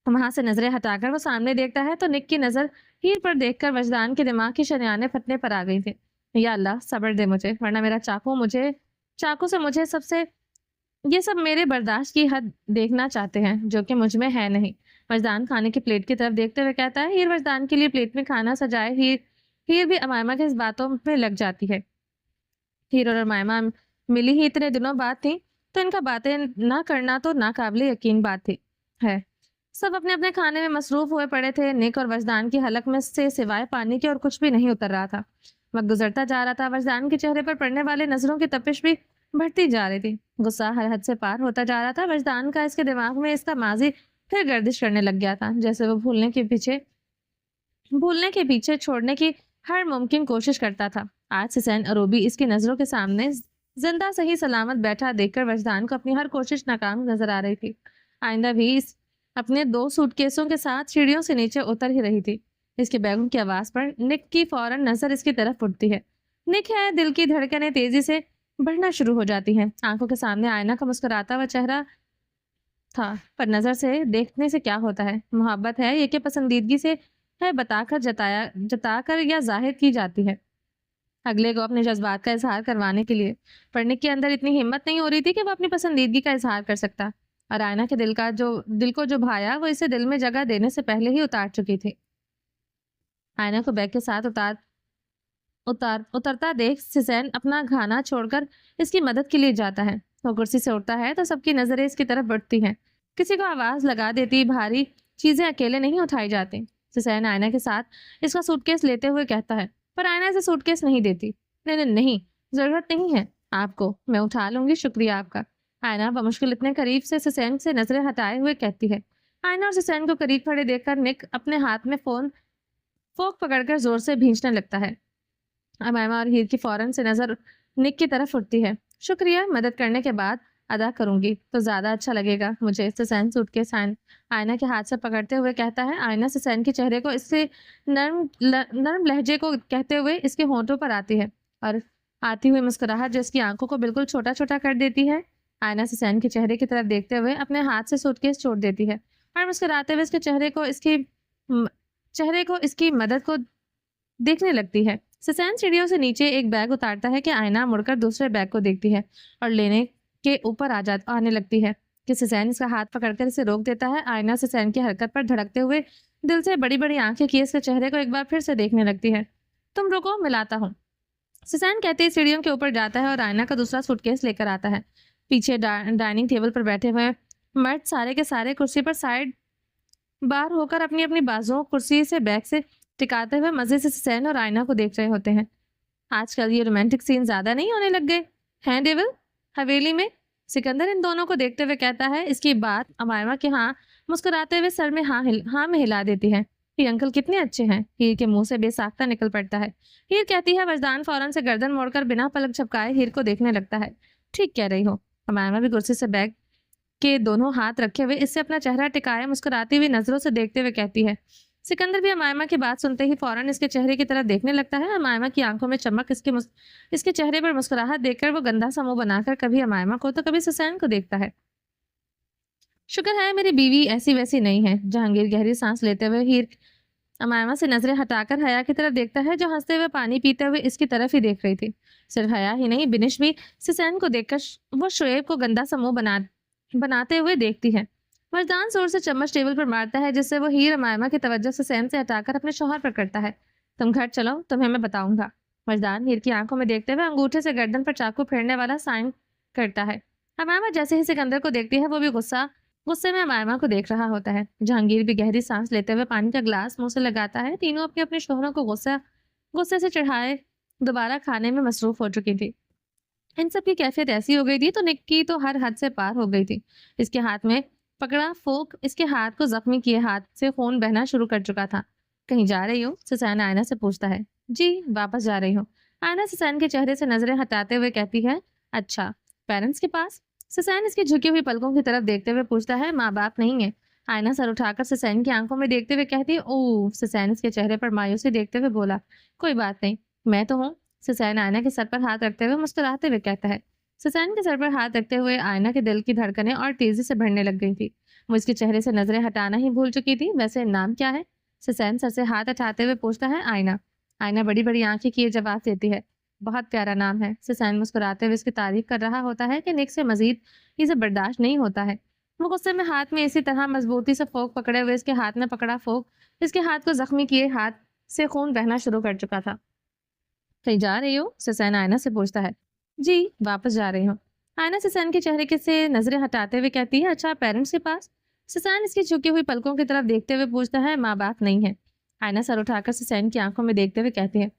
وہاں سے نظریں ہٹا کر وہ سامنے دیکھتا ہے تو نک کی نظر ہیر پر دیکھ کر وجدان کے دماغ کی شریانیں پھٹنے پر آ گئی تھی۔ یا اللہ صبر دے مجھے، ورنہ میرا چاقو سے یہ سب میرے برداشت کی حد دیکھنا چاہتے ہیں جو کہ مجھ میں ہے نہیں۔ وجدان کھانے کی پلیٹ کی طرف دیکھتے ہوئے کہتا ہے۔ ہیر وجدان کے لیے پلیٹ میں کھانا سجائے ہیر بھی امائمہ کے اس باتوں میں لگ جاتی ہے۔ ہیر اور امائمہ ملی ہی اتنے دنوں بعد تھی تو ان کا باتیں نہ کرنا تو ناقابل یقین بات تھی ہے۔ سب اپنے اپنے کھانے میں مصروف ہوئے پڑے تھے۔ نک اور وجدان کی حلق میں سے سوائے پانی کے اور کچھ بھی نہیں اتر رہا تھا۔ وقت گزرتا جا رہا تھا۔ وجدان کے چہرے پر پڑنے والے نظروں کی تپش بھی بڑھتی جا رہی تھی۔ غصہ ہر حد سے پار ہوتا جا رہا تھا۔ وجدان کا اس کے دماغ میں اس کا ماضی پھر گردش کرنے لگ گیا تھا، جیسے وہ بھولنے کے پیچھے چھوڑنے کی ہر ممکن کوشش کرتا تھا۔ آج حسین عروبی اس کی نظروں کے سامنے زندہ صحیح سلامت بیٹھا دیکھ کر وجدان کو اپنی ہر کوشش ناکام نظر آ رہی تھی۔ آئندہ بھی اپنے 2 سوٹ کیسوں کے ساتھ سیڑھیوں سے نیچے اتر ہی رہی تھی۔ اس کے بیگم کی آواز پر نک کی فوراً نظر اس کی طرف اٹھتی ہے۔ نک ہے، دل کی دھڑکنیں تیزی سے بڑھنا شروع ہو جاتی ہیں۔ آنکھوں کے سامنے آئینہ کا مسکراتا ہوا چہرہ تھا، پر نظر سے دیکھنے سے کیا ہوتا ہے؟ محبت ہے یہ کہ پسندیدگی سے ہے جتا کر یا ظاہر کی جاتی ہے اگلے کو اپنے جذبات کا اظہار کروانے کے لیے۔ پر نک کے اندر اتنی ہمت نہیں ہو رہی تھی کہ وہ اپنی پسندیدگی کا اظہار کر سکتا، اور آئینہ کے دل کو جو بھایا وہ اسے دل میں جگہ دینے سے پہلے ہی اتار چکی تھی۔ آئینہ کو بیگ کے ساتھ اترتا دیکھ حسین اپنا گھانا چھوڑ کر اس کی مدد کے لیے جاتا ہے۔ وہ کرسی سے اٹھتا ہے تو سب کی نظریں اس کی طرف بڑھتی ہیں۔ کسی کو آواز لگا دیتی بھاری چیزیں اکیلے نہیں اٹھائی جاتی۔ حسین آئینہ کے ساتھ اس کا سوٹ کیس لیتے ہوئے کہتا ہے، پر آئینہ اسے سوٹ کیس نہیں دیتی۔ نہیں، ضرورت نہیں ہے آپ کو، میں اٹھا لوں گی، شکریہ آپ کا۔ آئینہ بمشکل اتنے قریب سے حسین سے نظریں ہٹائے ہوئے کہتی ہے۔ آئینہ اور حسین کو قریب کھڑے دیکھ کر نک اپنے ہاتھ میں فوک پکڑ کر زور سے بھینچنے لگتا ہے۔ امائمہ اور ہیر کی فوراً سے نظر نک کی طرف اٹھتی ہے۔ شکریہ، مدد کرنے کے بعد ادا کروں گی تو زیادہ اچھا لگے گا مجھے۔ حسین سوٹ کے آئینہ کے ہاتھ سے پکڑتے ہوئے کہتا ہے۔ آئینہ حسین کے چہرے کو اس سے نرم لہجے کو کہتے ہوئے اس کے ہونٹوں پر آتی ہے، اور آتی ہوئی مسکراہٹ جو اس کی آنکھوں کو بالکل چھوٹا چھوٹا کر دیتی ہے۔ آئینہ حسین کے چہرے کی طرف دیکھتے ہوئے اپنے ہاتھ سے سوٹ کیس چھوڑ دیتی ہے اور مسکراتے ہوئے اس کے چہرے کو اس کی مدد کو دیکھنے لگتی ہے۔ حسین سیڑھیوں سے نیچے ایک بیگ اتارتا ہے کہ آئینہ مڑ کر دوسرے بیگ کو دیکھتی ہے اور لینے کے اوپر آنے لگتی ہے کہ حسین اس کا ہاتھ پکڑ کر اسے روک دیتا ہے۔ آئینہ حسین کی حرکت پر دھڑکتے ہوئے دل سے بڑی بڑی آنکھیں کیے اس کے چہرے کو ایک بار پھر سے دیکھنے لگتی ہے۔ تم رکو، ملاتا ہوں، حسین کہتے ہی سیڑھیوں کے اوپر جاتا ہے اور آئینہ کا دوسرا سوٹ کیس لے کر آتا ہے۔ پیچھے ڈائننگ ٹیبل پر بیٹھے ہوئے مرد سارے کے سارے کرسی پر سائڈ بار ہو کر اپنی اپنی بازوؤں کرسی سے بیگ سے ٹکاتے ہوئے مزے سے حسین اور آئینہ کو دیکھ رہے ہوتے ہیں۔ آج کل یہ رومانٹک سین زیادہ نہیں ہونے لگ گئے ہیں ڈیول حویلی میں؟ سکندر ان دونوں کو دیکھتے ہوئے کہتا ہے۔ اس کی بات امائمہ کے ہاں مسکراتے ہوئے سر میں ہاں میں ہلا دیتی ہے۔ یہ انکل کتنے اچھے ہیں، ہیر کے منہ سے بے ساختہ نکل پڑتا ہے۔ ہیر کہتی ہے۔ وجدان فوراً سے گردن موڑ کر بنا پلک جھپکائے ہیر کو دیکھنے لگتا ہے۔ ٹھیک کہہ رہی ہو۔ امائمہ بھی کرسی سے بیگ کے دونوں ہاتھ رکھے ہوئے اس سے اپنا چہرہ ٹکائے مسکراتی ہوئی نظروں سے دیکھتے ہوئے کہتی ہے۔ سکندر بھی امائمہ کی بات سنتے ہی فوراً اس کے چہرے کی طرف دیکھنے لگتا ہے۔ امائمہ کی آنکھوں میں چمک اس کے چہرے پر مسکراہٹ دیکھ کر وہ گندا سا منہ بنا کر کبھی امائمہ کو تو کبھی حسین کو دیکھتا ہے۔ شکر ہے میری بیوی ایسی ویسی نہیں ہے۔ جہانگیر گہری سانس لیتے ہوئے ہیر امائمہ سے نظریں ہٹا کر حیا کی طرف دیکھتا ہے جو ہنستے ہوئے پانی پیتے ہوئے اس کی طرف ہی دیکھ رہی تھی۔ صرف حیا ہی نہیں، بنش بھی حسین کو دیکھ کر وہ شعیب کو گندا سا منہ بناتے ہوئے دیکھتی ہے۔ وجدان زور سے چمچ ٹیبل پر مارتا ہے جس سے وہ ہیر امائمہ کی توجہ حسین سے ہٹا کر اپنے شوہر پر کرتا ہے۔ تم گھر چلو، تمہیں میں بتاؤں گا۔ وجدان ہیر کی آنکھوں میں دیکھتے ہوئے انگوٹھے سے گردن پر چاقو پھیرنے والا سائن کرتا ہے۔ امائمہ جیسے ہی سکندر کو دیکھتی ہے وہ بھی غصہ गुस्से में अमायमा को देख रहा होता है। जहांगीर भी गहरी सांस लेते हुए पानी का ग्लास मुंह से लगाता है। तीनों अपने अपने शोहरों को गुस्से से चढ़ाए दोबारा खाने में मसरूफ हो चुकी थी। इन सब की कैफियत ऐसी हो गई थी तो निक की तो हर हद से पार हो गई थी। इसके हाथ में पकड़ा फोक इसके हाथ को जख्मी किए हाथ से खून बहना शुरू कर चुका था। कहीं जा रही हो? सुसैन आयना से पूछता है। जी, वापस जा रही हूँ। आयना सुसैन के चेहरे से नजरें हटाते हुए कहती है। अच्छा, पेरेंट्स के पास? सुसैन इसकी झुकी हुई पलकों की तरफ देखते हुए पूछता है। माँ बाप नहीं है? आयना सर उठाकर सुसैन की आंखों में देखते हुए कहती है। ओह! सुसैन इसके चेहरे पर मायूसी देखते हुए बोला। कोई बात नहीं, मैं तो हूँ। सुसैन आयना के सर पर हाथ रखते हुए मुस्कुराते हुए कहता है। सुसैन के सर पर हाथ रखते हुए आयना के दिल की धड़कनें और तेजी से बढ़ने लग गई थी। वो इसके चेहरे से नजरें हटाना ही भूल चुकी थी। वैसे नाम क्या है? सुसैन सर से हाथ हटाते हुए पूछता है। आयना। आयना बड़ी बड़ी आंखें किए जवाब देती है। बहुत प्यारा नाम है। सुसैन मुस्कुराते हुए इसकी तारीफ कर रहा होता है कि निक से मजीद इसे बर्दाश्त नहीं होता है। वो गुस्से में हाथ में इसी तरह मजबूती से फोक पकड़े हुए इसके हाथ में पकड़ा फोक इसके हाथ को जख्मी किए हाथ से खून बहना शुरू कर चुका था। कहीं जा रही हो? सुसैन आयना से पूछता है। जी, वापस जा रही हूँ। आयना सुसैन के चेहरे के से नजरें हटाते हुए कहती है। अच्छा, पेरेंट्स के पास? सुसैन इसकी झुकी हुई पलकों की तरफ देखते हुए पूछता है। माँ बाप नहीं है? आयना सर उठाकर सुसैन की आंखों में देखते हुए कहती है।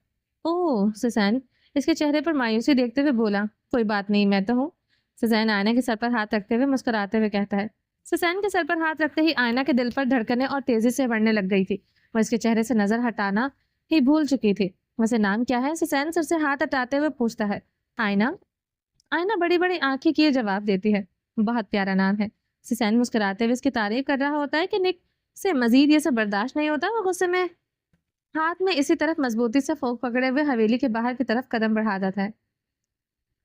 ओह! सुसैन इसके चेहरे पर मायूसी देखते हुए बोला। कोई बात नहीं, मैं तो हूँ। सुसैन आयना के सर पर हाथ रखते हुए मुस्कुराते हुए कहता है। सुसैन के सर पर हाथ रखते ही आयना के दिल पर धड़कनें और तेजी से बढ़ने लग गई थी। वो इसके चेहरे से नजर हटाना ही भूल चुकी थी। वैसे नाम क्या है? सुसैन सर से हाथ हटाते हुए पूछता है। आयना। आयना बड़ी बड़ी आंखें किए जवाब देती है। बहुत प्यारा नाम है। सुसैन मुस्कुराते हुए इसकी तारीफ कर रहा होता है कि निक से मजीद ये सब बर्दाश्त नहीं होता। वो गुस्से में हाथ में इसी तरफ मजबूती से फोक पकड़े हुए हवेली के बाहर की तरफ कदम बढ़ा जाता है।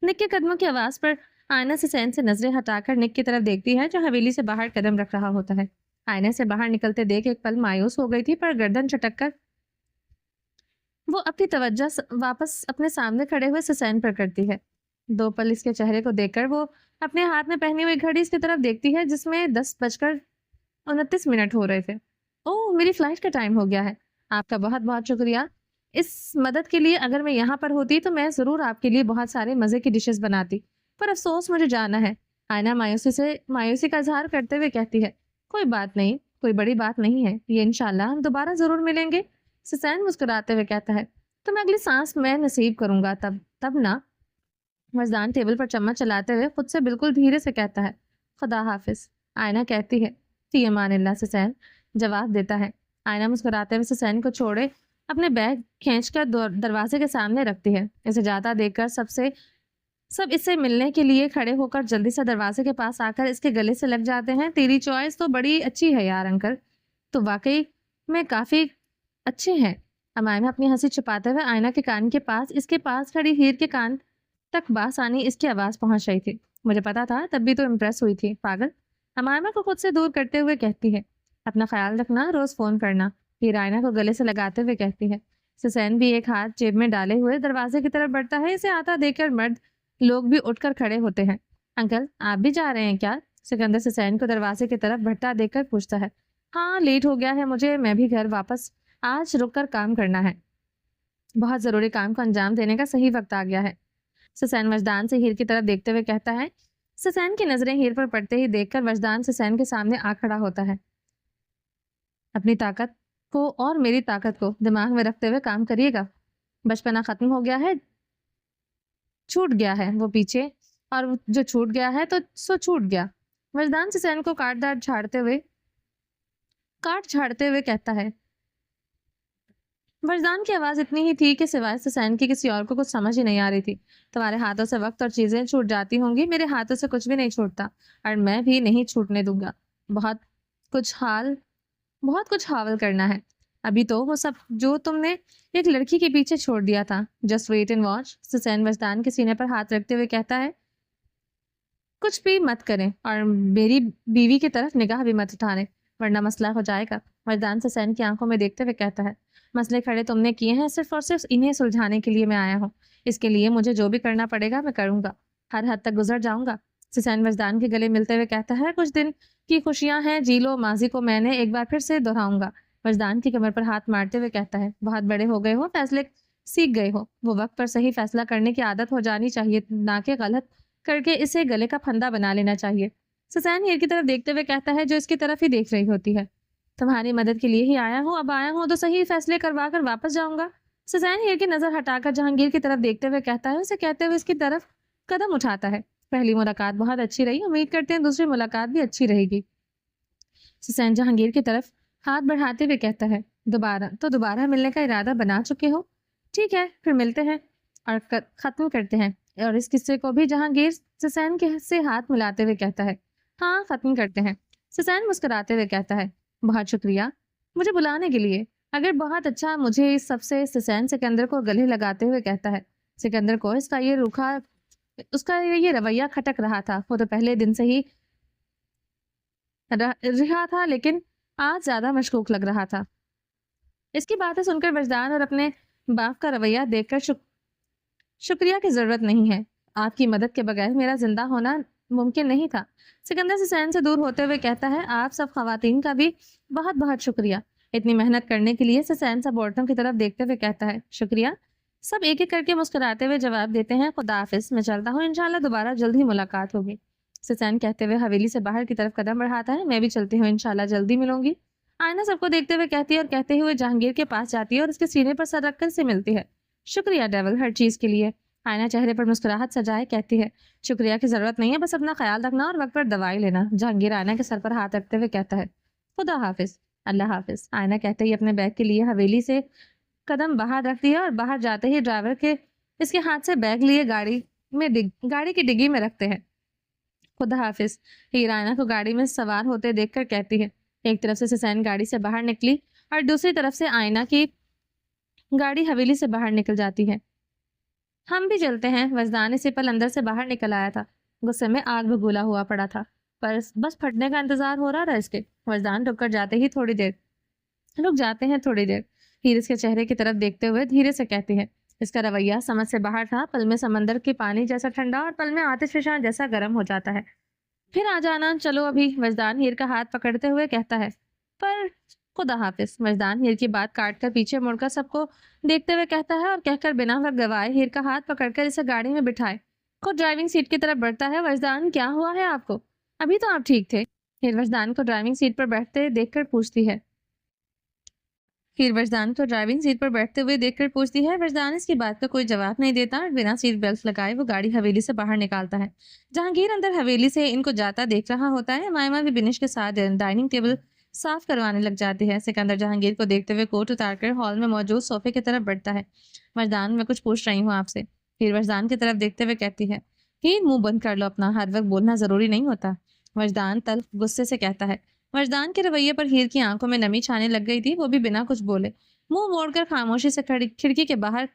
निक के कदमों की आवाज पर आयना सुसैन से नजरें हटाकर निक की तरफ देखती है जो हवेली से बाहर कदम रख रहा होता है। आयने से बाहर निकलते देख एक पल मायूस हो गई थी पर गर्दन झटक कर वो अपनी तवज्जो वापस अपने सामने खड़े हुए सुसैन पर करती है। दो पल इसके चेहरे को देखकर वो अपने हाथ में पहनी हुई घड़ी इसकी तरफ देखती है जिसमें 10:29 हो रहे थे। ओह, मेरी फ्लाइट का टाइम हो गया है। आपका बहुत बहुत शुक्रिया इस मदद के लिए। अगर मैं यहाँ पर होती तो मैं ज़रूर आपके लिए बहुत सारे मज़े की डिशेस बनाती, पर अफसोस मुझे जाना है। आयना मायूसी का इजहार करते हुए कहती है। कोई बात नहीं, कोई बड़ी बात नहीं है, ये इंशाल्लाह हम दोबारा ज़रूर मिलेंगे। सुसैन मुस्कुराते हुए कहता है। तो मैं अगली सांस मैं नसीब करूंगा तब तब ना। मजदान टेबल पर चम्मच चलाते हुए खुद से बिल्कुल धीरे से कहता है। खुदा हाफिज। आयना कहती है। फी अमानिल्लाह। सुसैन जवाब देता है। आयना मुस्कुराते हुए सुसैन को छोड़े अपने बैग खींचकर दरवाजे के सामने रखती है। इसे जाता देखकर सब इससे मिलने के लिए खड़े होकर जल्दी से दरवाजे के पास आकर इसके गले से लग जाते हैं। तेरी चॉइस तो बड़ी अच्छी है यार अंकल, तो वाकई में काफी अच्छे हैं। अमायमा अपनी हंसी छुपाते हुए आयना के कान के पास इसके पास खड़ी हीर के कान तक बासानी इसकी आवाज पहुंच रही थी। मुझे पता था, तब भी तो इम्प्रेस हुई थी पागल। अमायमा को खुद से दूर करते हुए कहती है। अपना ख्याल रखना, रोज फोन करना। फिर आयना को गले से लगाते हुए कहती है। सुसैन भी एक हाथ जेब में डाले हुए दरवाजे की तरफ बढ़ता है। इसे आता देखकर मर्द लोग भी उठकर खड़े होते हैं। अंकल, आप भी जा रहे हैं क्या? सिकंदर सुसैन को दरवाजे की तरफ बढ़ता देखकर पूछता है। हाँ, लेट हो गया है मुझे, मैं भी घर वापस आज रुककर काम करना है। बहुत जरूरी काम को अंजाम देने का सही वक्त आ गया है। सुसैन वजदान से हीर की तरफ देखते हुए कहता है। सुसैन की नजरें हीर पर पड़ते ही देखकर वजदान सुसैन के सामने आ खड़ा होता है। अपनी ताकत को और मेरी ताकत को दिमाग में रखते हुए काम करिएगा। बचपना खत्म हो गया है, छूट गया है वो पीछे, और जो छूट गया है तो सो छूट गया। वजदान सुसैन को काट झाड़ते हुए कहता है। वरदान की आवाज इतनी ही थी कि सिवाय सुसैन की किसी और को कुछ समझ ही नहीं आ रही थी। तुम्हारे हाथों से वक्त और चीजें छूट जाती होंगी, मेरे हाथों से कुछ भी नहीं छूटता और मैं भी नहीं छूटने दूंगा। बहुत बहुत कुछ हावल करना है। अभी तो वो सब जो तुमने एक लड़की के पीछे छोड़ दिया था। Just wait and watch. Susan Wajdan के सीने पर हाथ रखते हुए कहता है। कुछ भी मत करें और मेरी बीवी की तरफ निगाह भी मत उठाने, वरना मसला हो जाएगा। वरदान सुसैन की आंखों में देखते हुए कहता है। मसले खड़े तुमने किए हैं, सिर्फ और सिर्फ इन्हें सुलझाने के लिए मैं आया हूँ। इसके लिए मुझे जो भी करना पड़ेगा मैं करूंगा, हर हद तक गुजर जाऊंगा। सुसैन वजदान के गले मिलते हुए कहता है। कुछ दिन की खुशियां हैं, जी लो, माजी को मैंने एक बार फिर से दोहराऊंगा। वजदान की कमर पर हाथ मारते हुए कहता है। बहुत बड़े हो गए हो, फैसले सीख गए हो। वो वक्त पर सही फैसला करने की आदत हो जानी चाहिए, ना कि गलत करके इसे गले का फंदा बना लेना चाहिए। सुसैन हीर की तरफ देखते हुए कहता है, जो इसकी तरफ ही देख रही होती है। तुम्हारी मदद के लिए ही आया हूँ, अब आया हूँ तो सही फैसले करवा कर वापस जाऊंगा। सुसैन हीर की नजर हटाकर जहांगीर की तरफ देखते हुए कहता है, उसे कहते हुए इसकी तरफ कदम उठाता है। पहली मुलाकात बहुत अच्छी रही, उम्मीद करते हैं दूसरी मुलाकात भी अच्छी रहेगी। सुसैन जहांगीर की तरफ हाथ बढ़ाते हुए कहता है, दोबारा मिलने का इरादा बना चुके हो? ठीक है, फिर मिलते हैं और खत्म करते हैं। और इस किस्से को भी जहांगीर सुसैन के से हाथ मिलाते हुए कहता है, हाँ खत्म करते हैं। सुसैन मुस्कुराते हुए कहता है, बहुत शुक्रिया मुझे बुलाने के लिए। अगर बहुत अच्छा। मुझे इस सबसे सुसैन सिकंदर को गले लगाते हुए कहता है। सिकंदर को उसका ये रवैया खटक रहा था। वो तो पहले दिन से ही रहा था, लेकिन आज ज्यादा मशकूक लग रहा था। इसकी बातें सुनकर वजदान और अपने बाप का रवैया देखकर शुक्रिया की जरूरत नहीं है। आपकी मदद के बगैर मेरा जिंदा होना मुमकिन नहीं था। सिकंदर सुसैन से दूर होते हुए कहता है, आप सब खवातीन का भी बहुत बहुत शुक्रिया इतनी मेहनत करने के लिए। सुसैन सब औरतों की तरफ देखते हुए कहता है, शुक्रिया। सब एक एक करके मुस्कुराते हुए जवाब देते हैं, खुदा हाफिज, मैं चलता हूँ, इंशाल्लाह दोबारा जल्द ही मुलाकात होगी। सुसैन कहते हुए हवेली से बाहर की तरफ कदम बढ़ाता है, मैं भी चलती हूँ, इंशाल्लाह जल्दी मिलूंगी। आयना सबको देखते हुए कहती है और कहते हुए जहांगीर के पास जाती है और उसके सीने पर सर रखकर से मिलती है। शुक्रिया डेवल, हर चीज के लिए। आयना चेहरे पर मुस्कुराहट सजाए कहती है, शुक्रिया की जरूरत नहीं है, बस अपना ख्याल रखना और वक्त पर दवाई लेना। जहांगीर आयना के सर पर हाथ रखते हुए कहता है, खुदा हाफिज, अल्लाह हाफिज। आयना कहते ही अपने बैग के लिए हवेली से कदम बाहर रख दिया और बाहर जाते ही ड्राइवर के इसके हाथ से बैग लिए गाड़ी की डिग्गी में रखते हैं। खुदा हाफिज। हीर आयना को गाड़ी में सवार होते देखकर कहती है। एक तरफ से सुसैन गाड़ी से बाहर निकली और दूसरी तरफ से आयना की गाड़ी हवेली से बाहर निकल जाती है। हम भी चलते हैं। वजदान इसी पल अंदर से बाहर निकल आया था। गुस्से में आग भगोला हुआ पड़ा था, पर बस फटने का इंतजार हो रहा था इसके। वजदान रुक जाते हैं थोड़ी देर। हीर इसके चेहरे की तरफ देखते हुए धीरे से कहती है, इसका रवैया समझ से बाहर था। पल में समंदर के पानी जैसा ठंडा और पल में आतिशफशां जैसा गर्म हो जाता है। फिर आ जाना, चलो अभी। वजदान हीर का हाथ पकड़ते हुए कहता है, पर खुदा हाफिज। वजदान हीर की बात काट कर पीछे मुड़कर सबको देखते हुए कहता है और कहकर बिना वक्त गवाए हीर का हाथ पकड़कर इसे गाड़ी में बिठाए खुद ड्राइविंग सीट की तरफ बढ़ता है। वजदान, क्या हुआ है आपको? अभी तो आप ठीक थे। हीर वजदान को ड्राइविंग सीट पर बैठते देखकर पूछती है। वजदान इसकी बात का कोई जवाब नहीं देता और बिना सीट बेल्ट लगाए वो गाड़ी हवेली से बाहर निकालता है। जहांगीर अंदर हवेली से इनको जाता देख रहा होता है। मायमा भी बिनिश के साथ डाइनिंग टेबल साफ करवाने लग जाती है। सिकंदर जहांगीर को देखते हुए कोट उतारकर हॉल में मौजूद सोफे की तरफ बढ़ता है। वजदान, मैं कुछ पूछ रही हूँ आपसे। हीर वजदान की तरफ देखते हुए कहती है। हीर, मुंह बंद कर लो अपना, हर वक्त बोलना जरूरी नहीं होता। वजदान तल्ख गुस्से से कहता है। वजदान के रवैये पर हीर की आंखों में नमी छाने लग गई थी। वो भी बिना कुछ बोले मुंह मोड़कर खामोशी से खिड़की के बाहर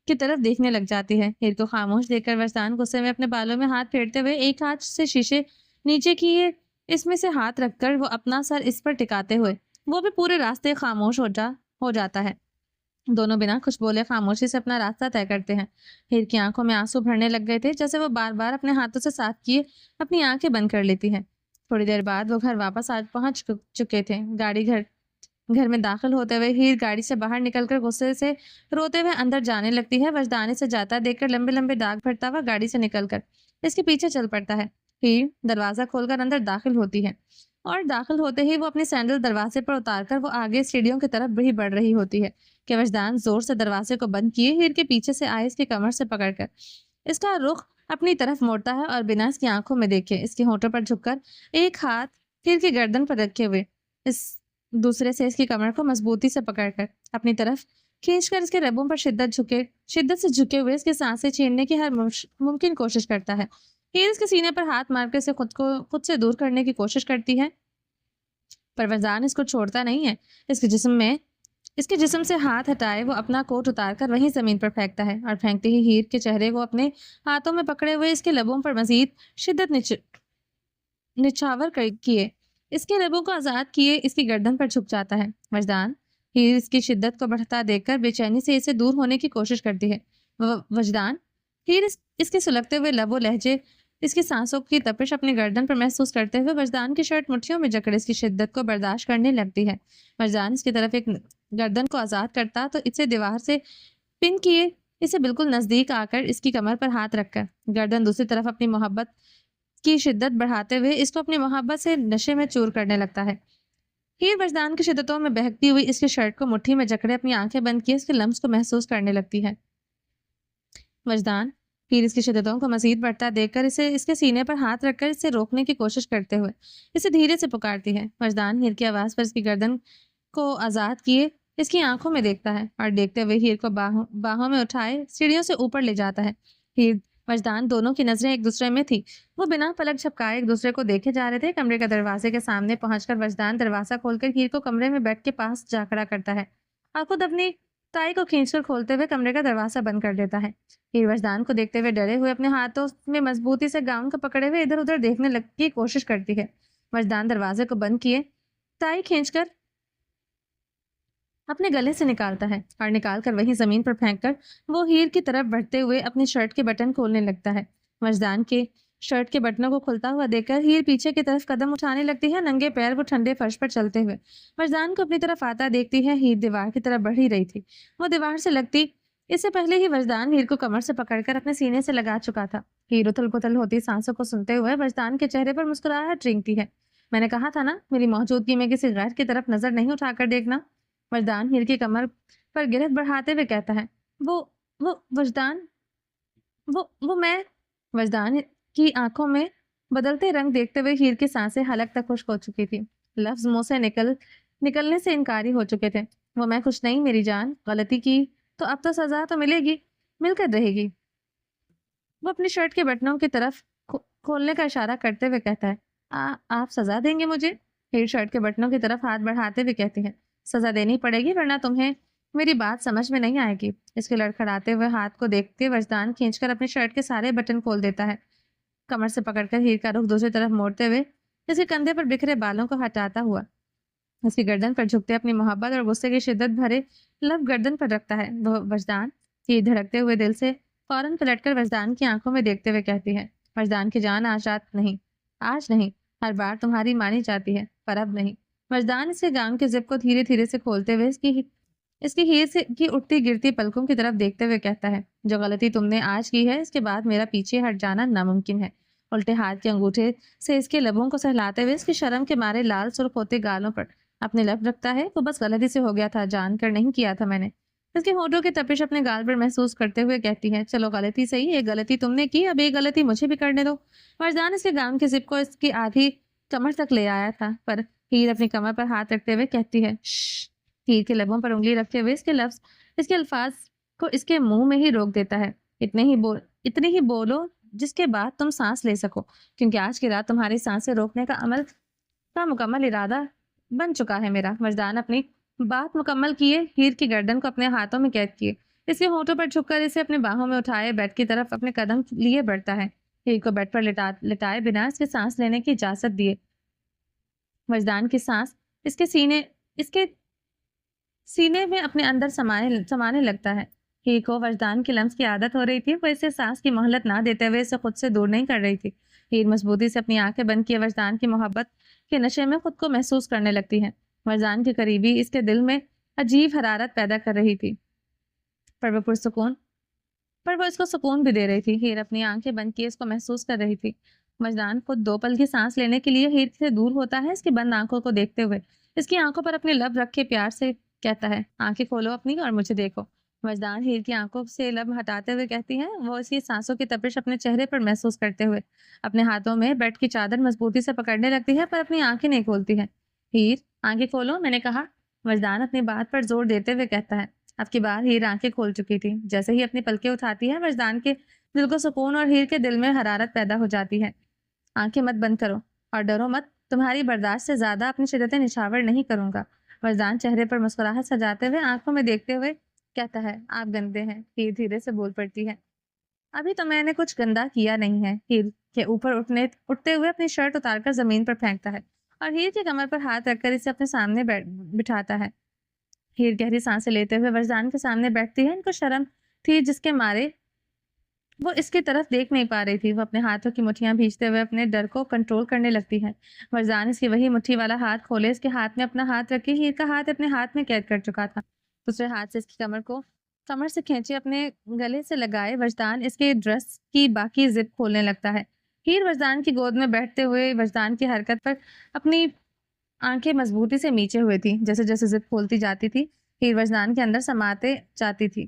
की तरफ देखने लग जाती है। हीर को खामोश देखकर वजदान गुस्से में अपने बालों में हाथ फेरते हुए एक हाथ से शीशे नीचे किए इसमें से हाथ रखकर वो अपना सर इस पर टिकाते हुए वो भी पूरे रास्ते खामोश हो जाता है। दोनों बिना कुछ बोले खामोशी से अपना रास्ता तय करते हैं। हीर की आंखों में आंसू भरने लग गए थे, जैसे वो बार बार अपने हाथों से साफ किए अपनी आंखें बंद कर लेती हैं। थोड़ी देर बाद वो घर वापस आज पहुंच चुके थे। घर में दाखिल होते हुए हीर गाड़ी से बाहर निकलकर गुस्से से रोते हुए अंदर जाने लगती है। वजदाने से जाता देखकर लंबे लंबे दाग भरता हुआ गाड़ी से निकलकर इसके पीछे चल पड़ता है। हीर दरवाजा खोलकर अंदर दाखिल होती है और दाखिल होते ही वो अपनी सैंडल दरवाजे पर उतारकर वो आगे सीढ़ियों की तरफ भी बढ़ रही होती है कि वजदान जोर से दरवाजे को बंद किए हीर के पीछे से आए इसकी कमर से पकड़कर इसका रुख अपनी तरफ मोड़ता है और बिना इसकी आंखों में देखे इसके होठों पर झुककर एक हाथ हीर की गर्दन पर रखे हुए इस दूसरे से इसकी कमर को मजबूती से पकड़कर अपनी तरफ खींचकर इसके रबों पर शिद्दत से झुके हुए इसकी सांसें छीनने की हर मुमकिन कोशिश करता है। हीर इसके सीने पर हाथ मारकर इसे खुद से दूर करने की कोशिश करती है, पर वजदान इसको छोड़ता नहीं है। इसके जिस्म से हाथ हटाए वो अपना कोट उतारकर वहीं जमीन पर फेंकता है और फेंकते ही हीर के चेहरे को अपने हाथों में पकड़े हुए इसके लबों पर मजीद शिद्दत निछावर किए इसके लबों को आजाद किए इसकी गर्दन पर झुक जाता है। वजदान हीर इसकी शिद्दत को बढ़ता देखकर बेचैनी से इसे दूर होने की कोशिश करती है। वजदान हीर इसके सुलगते हुए लबों लहजे इसकी सांसों की तपिश अपनी गर्दन पर महसूस करते हुए वजदान की शर्ट मुट्ठियों में जकड़ इसकी शिद्दत को बर्दाश्त करने लगती है। वजदान इसकी तरफ एक गर्दन को आजाद करता तो इसे दीवार से पिन किए इसे बिल्कुल नजदीक आकर इसकी कमर पर हाथ रखकर गर्दन दूसरी तरफ अपनी मोहब्बत की शिद्दत बढ़ाते हुए इसको अपनी मोहब्बत से नशे में चूर करने लगता है। हीर वजदान की शिद्दतों में बहकती हुई इसकी शर्ट को मुट्ठी में जकड़े अपनी आंखें बंद किए इसके लम्स को महसूस करने लगती है। वजदान हीर इसकी शिद्दतों को मजीद बढ़ता देखकर इसे इसके सीने पर हाथ रखकर इसे रोकने की कोशिश करते हुए इसे धीरे से पुकारती है। वजदान हीर की आवाज़ पर इसकी गर्दन को आज़ाद किए इसकी आंखों में देखता है और देखते हुए हीर को बाहों में उठाए सीढ़ियों से ऊपर ले जाता है। हीर वजदान दोनों की नजरें एक दूसरे में थी। वो बिना पलक झपकाए एक दूसरे को देखे जा रहे थे। कमरे का दरवाजे के सामने पहुंचकर वजदान दरवाजा खोलकर हीर को कमरे में बेड के पास जा खड़ा करता है और खुद अपनी टाई को खींचकर खोलते हुए कमरे का दरवाजा बंद कर देता है। हीर वजदान को देखते हुए डरे हुए अपने हाथों में मजबूती से गाउन को पकड़े हुए इधर उधर देखने की कोशिश करती है। वजदान दरवाजे को बंद किए टाई खींचकर अपने गले से निकालता है और निकालकर वहीं जमीन पर फेंककर वो हीर की तरफ बढ़ते हुए अपनी शर्ट के बटन खोलने लगता है। वजदान के शर्ट के बटनों को खुलता हुआ देखकर हीर पीछे की तरफ कदम उठाने लगती है। नंगे पैर वो ठंडे फर्श पर चलते हुए वजदान को अपनी तरफ आता देखती है। हीर दीवार की तरफ बढ़ ही रही थी। वो दीवार से लगती इससे पहले ही वजदान हीर को कमर से पकड़कर अपने सीने से लगा चुका था। हीर उथल पुथल होती सांसों को सुनते हुए वजदान के चेहरे पर मुस्कुराहट रेंगती है। मैंने कहा था ना, मेरी मौजूदगी में किसी गैर की तरफ नजर नहीं उठाकर देखना। वजदान हीर की कमर पर गिरफ्त बढ़ाते हुए कहता है। वो वजदान वो मैं। वजदान की आंखों में बदलते रंग देखते हुए हीर की सांसें हलक तक खुश्क हो चुकी थी। लफ्ज मुंह से निकलने से इनकारी हो चुके थे। वो मैं खुश नहीं मेरी जान, गलती की तो अब तो सजा तो मिलेगी, मिलकर रहेगी। वो अपनी शर्ट के बटनों की तरफ खोलने का इशारा करते हुए कहता है। आप सजा देंगे मुझे? हीर शर्ट के बटनों की तरफ हाथ बढ़ाते हुए कहती है। सजा देनी पड़ेगी वरना तुम्हें मेरी बात समझ में नहीं आएगी। इसके लड़खड़ाते हुए हाथ को देखते वजदान खींचकर अपनी शर्ट के सारे बटन खोल देता है। कमर से पकड़कर हीर का रुख दूसरी तरफ मोड़ते हुए इसके कंधे पर बिखरे बालों को हटाता हुआ उसकी गर्दन पर झुकते अपनी मोहब्बत और गुस्से की शिद्दत भरे लब गर्दन पर रखता है। वह वजदान हीर धड़कते हुए दिल से फौरन पलटकर वजदान की आंखों में देखते हुए कहती है। वजदान की जान आज नहीं, हर बार तुम्हारी मानी जाती है पर अब नहीं। वजदान इसके गाउन के जिप को धीरे धीरे से खोलते हुए इसकी हीर से की उठती गिरती पलकों की तरफ देखते हुए कहता है। जो गलती तुमने आज की है इसके बाद मेरा पीछे हट जाना नामुमकिन है। उल्टे हाथ के अंगूठे से इसके लबों को सहलाते हुए इसकी शर्म के मारे लाल सुर्ख होते गालों पर अपने लब रखता है। वो बस गलती से हो गया था, जानकर नहीं किया था मैंने। इसके होठों की तपिश अपने गाल पर महसूस करते हुए कहती है। चलो गलती सही, एक गलती तुमने की, अब एक गलती मुझे भी करने दो। वजदान इसके गाउन के जिप को इसकी आधी कमर तक ले आया था पर हीर अपनी कमर पर हाथ रखते हुए कहती है। हीर के लबों पर उंगली रखते हुए इसके अल्फाज को इसके मुंह में ही रोक देता है। इतने ही बोलो जिसके बाद तुम सांस ले सको, क्योंकि आज की रात तुम्हारी सांसें रोकने का अमल का मुकम्मल इरादा बन चुका है मेरा। वजदान अपनी बात मुकम्मल किए हीर की गर्दन को अपने हाथों में कैद किए इसके होठों पर झुककर इसे अपने बाहों में उठाए बेड की तरफ अपने कदम लिए बढ़ता है। हीर को बेड पर लिटाए बिना इसके सांस लेने की इजाजत दिए वजदान की सांस इसके सीने में अपने अंदर समाने लगता है। हीर को वजदान की लम्स की आदत हो रही थी। वो इसे सांस की मोहलत ना देते हुए इसे खुद से दूर नहीं कर रही थी। हीर मजबूती से अपनी आंखें बंद किए वजदान की मोहब्बत के नशे में खुद को महसूस करने लगती है। वजदान की करीबी इसके दिल में अजीब हरारत पैदा कर रही थी पर वो इसको सुकून भी दे रही थी। हीर अपनी आंखें बंद किए इसको महसूस कर रही थी। वजदान खुद 2 पल की सांस लेने के लिए हीर से दूर होता है। इसकी बंद आंखों को देखते हुए इसकी आंखों पर अपने लब रख के प्यार से कहता है। आंखें खोलो अपनी और मुझे देखो। वजदान हीर की आंखों से लब हटाते हुए कहती है। वो इसकी सांसों की तपिश अपने चेहरे पर महसूस करते हुए अपने हाथों में बेड की चादर मजबूती से पकड़ने लगती है पर अपनी आंखें नहीं खोलती है। हीर आंखें खोलो, मैंने कहा। वजदान अपनी बात पर जोर देते हुए कहता है। अब की बार हीर आंखें खोल चुकी थी। जैसे ही अपनी पलकें उठाती है वजदान के दिल को सुकून और हीर के दिल में हरारत पैदा हो जाती है। आंखें मत बंद करो और डरो मत, तुम्हारी बर्दाश्त से ज्यादा अपनी शिद्दतें निछावर नहीं करूंगा। वजदान चेहरे पर मुस्कुराहट सजाते हुए आंखों में देखते हुए कहता है। आप गंदे हैं। हीर धीरे से बोल पड़ती है। अभी तो मैंने कुछ गंदा किया नहीं है। हीर के ऊपर उठते हुए अपनी शर्ट उतारकर जमीन पर फेंकता है और हीर की कमर पर हाथ रखकर इसे अपने सामने बिठाता है। हीर गहरी सांसें लेते हुए वजदान के सामने बैठती है। इनको शर्म थी जिसके मारे वो इसकी तरफ देख नहीं पा रही थी। वो अपने हाथों की मुट्ठियां भींचते हुए अपने डर को कंट्रोल करने लगती है। वजदान इसकी वही मुट्ठी वाला हाथ खोले इसके हाथ में अपना हाथ रखे हीर का हाथ अपने हाथ में कैद कर चुका था। दूसरे हाथ से इसकी कमर से खींचे अपने गले से लगाए वजदान इसके ड्रेस की बाकी जिप खोलने लगता है। ہیر وجدان کی گود میں بیٹھتے ہوئے وجدان کی حرکت پر اپنی آنکھیں مضبوطی سے نیچے ہوئی تھی. جیسے جیسے زپ کھولتی جاتی تھی ہیر وجدان کے اندر سماتے جاتی تھی.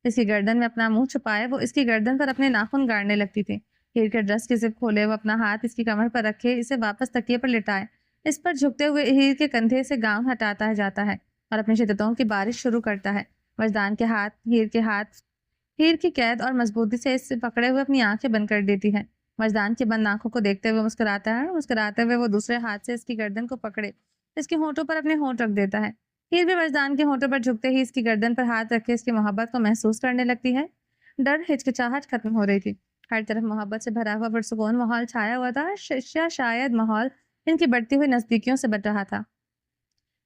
اس کی گردن میں اپنا منہ چھپائے وہ اس کی گردن پر اپنے ناخن گاڑنے لگتی تھی. ہیر کے ڈریس کی زپ کھولے وہ اپنا ہاتھ اس کی کمر پر رکھے اسے واپس تکیے پر لٹائے. اس پر جھکتے ہوئے ہیر کے کندھے سے گاؤن ہٹاتا ہے جاتا ہے اور اپنی شدتوں کی بارش شروع کرتا ہے. وجدان کے ہاتھ ہیر کی قید اور مضبوطی سے اس سے پکڑے ہوئے اپنی آنکھیں بند کر دیتی ہے. وجدان کی بند آنکھوں کو دیکھتے ہوئے مسکراتا ہے اور مسکراتے ہوئے وہ دوسرے ہاتھ سے اس کی گردن کو پکڑے اس کے ہونٹوں پر اپنے ہونٹ رکھ دیتا ہے. ہیر بھی وجدان کے ہونٹوں پر جھکتے ہی اس کی گردن پر ہاتھ رکھے اس کی محبت کو محسوس کرنے لگتی ہے. ڈر ہچکچاہٹ ختم ہو رہی تھی. ہر طرف محبت سے بھرا ہوا پرسکون ماحول چھایا ہوا تھا. شاید ماحول ان کی بڑھتی ہوئی نزدیکیوں سے بچ رہا تھا.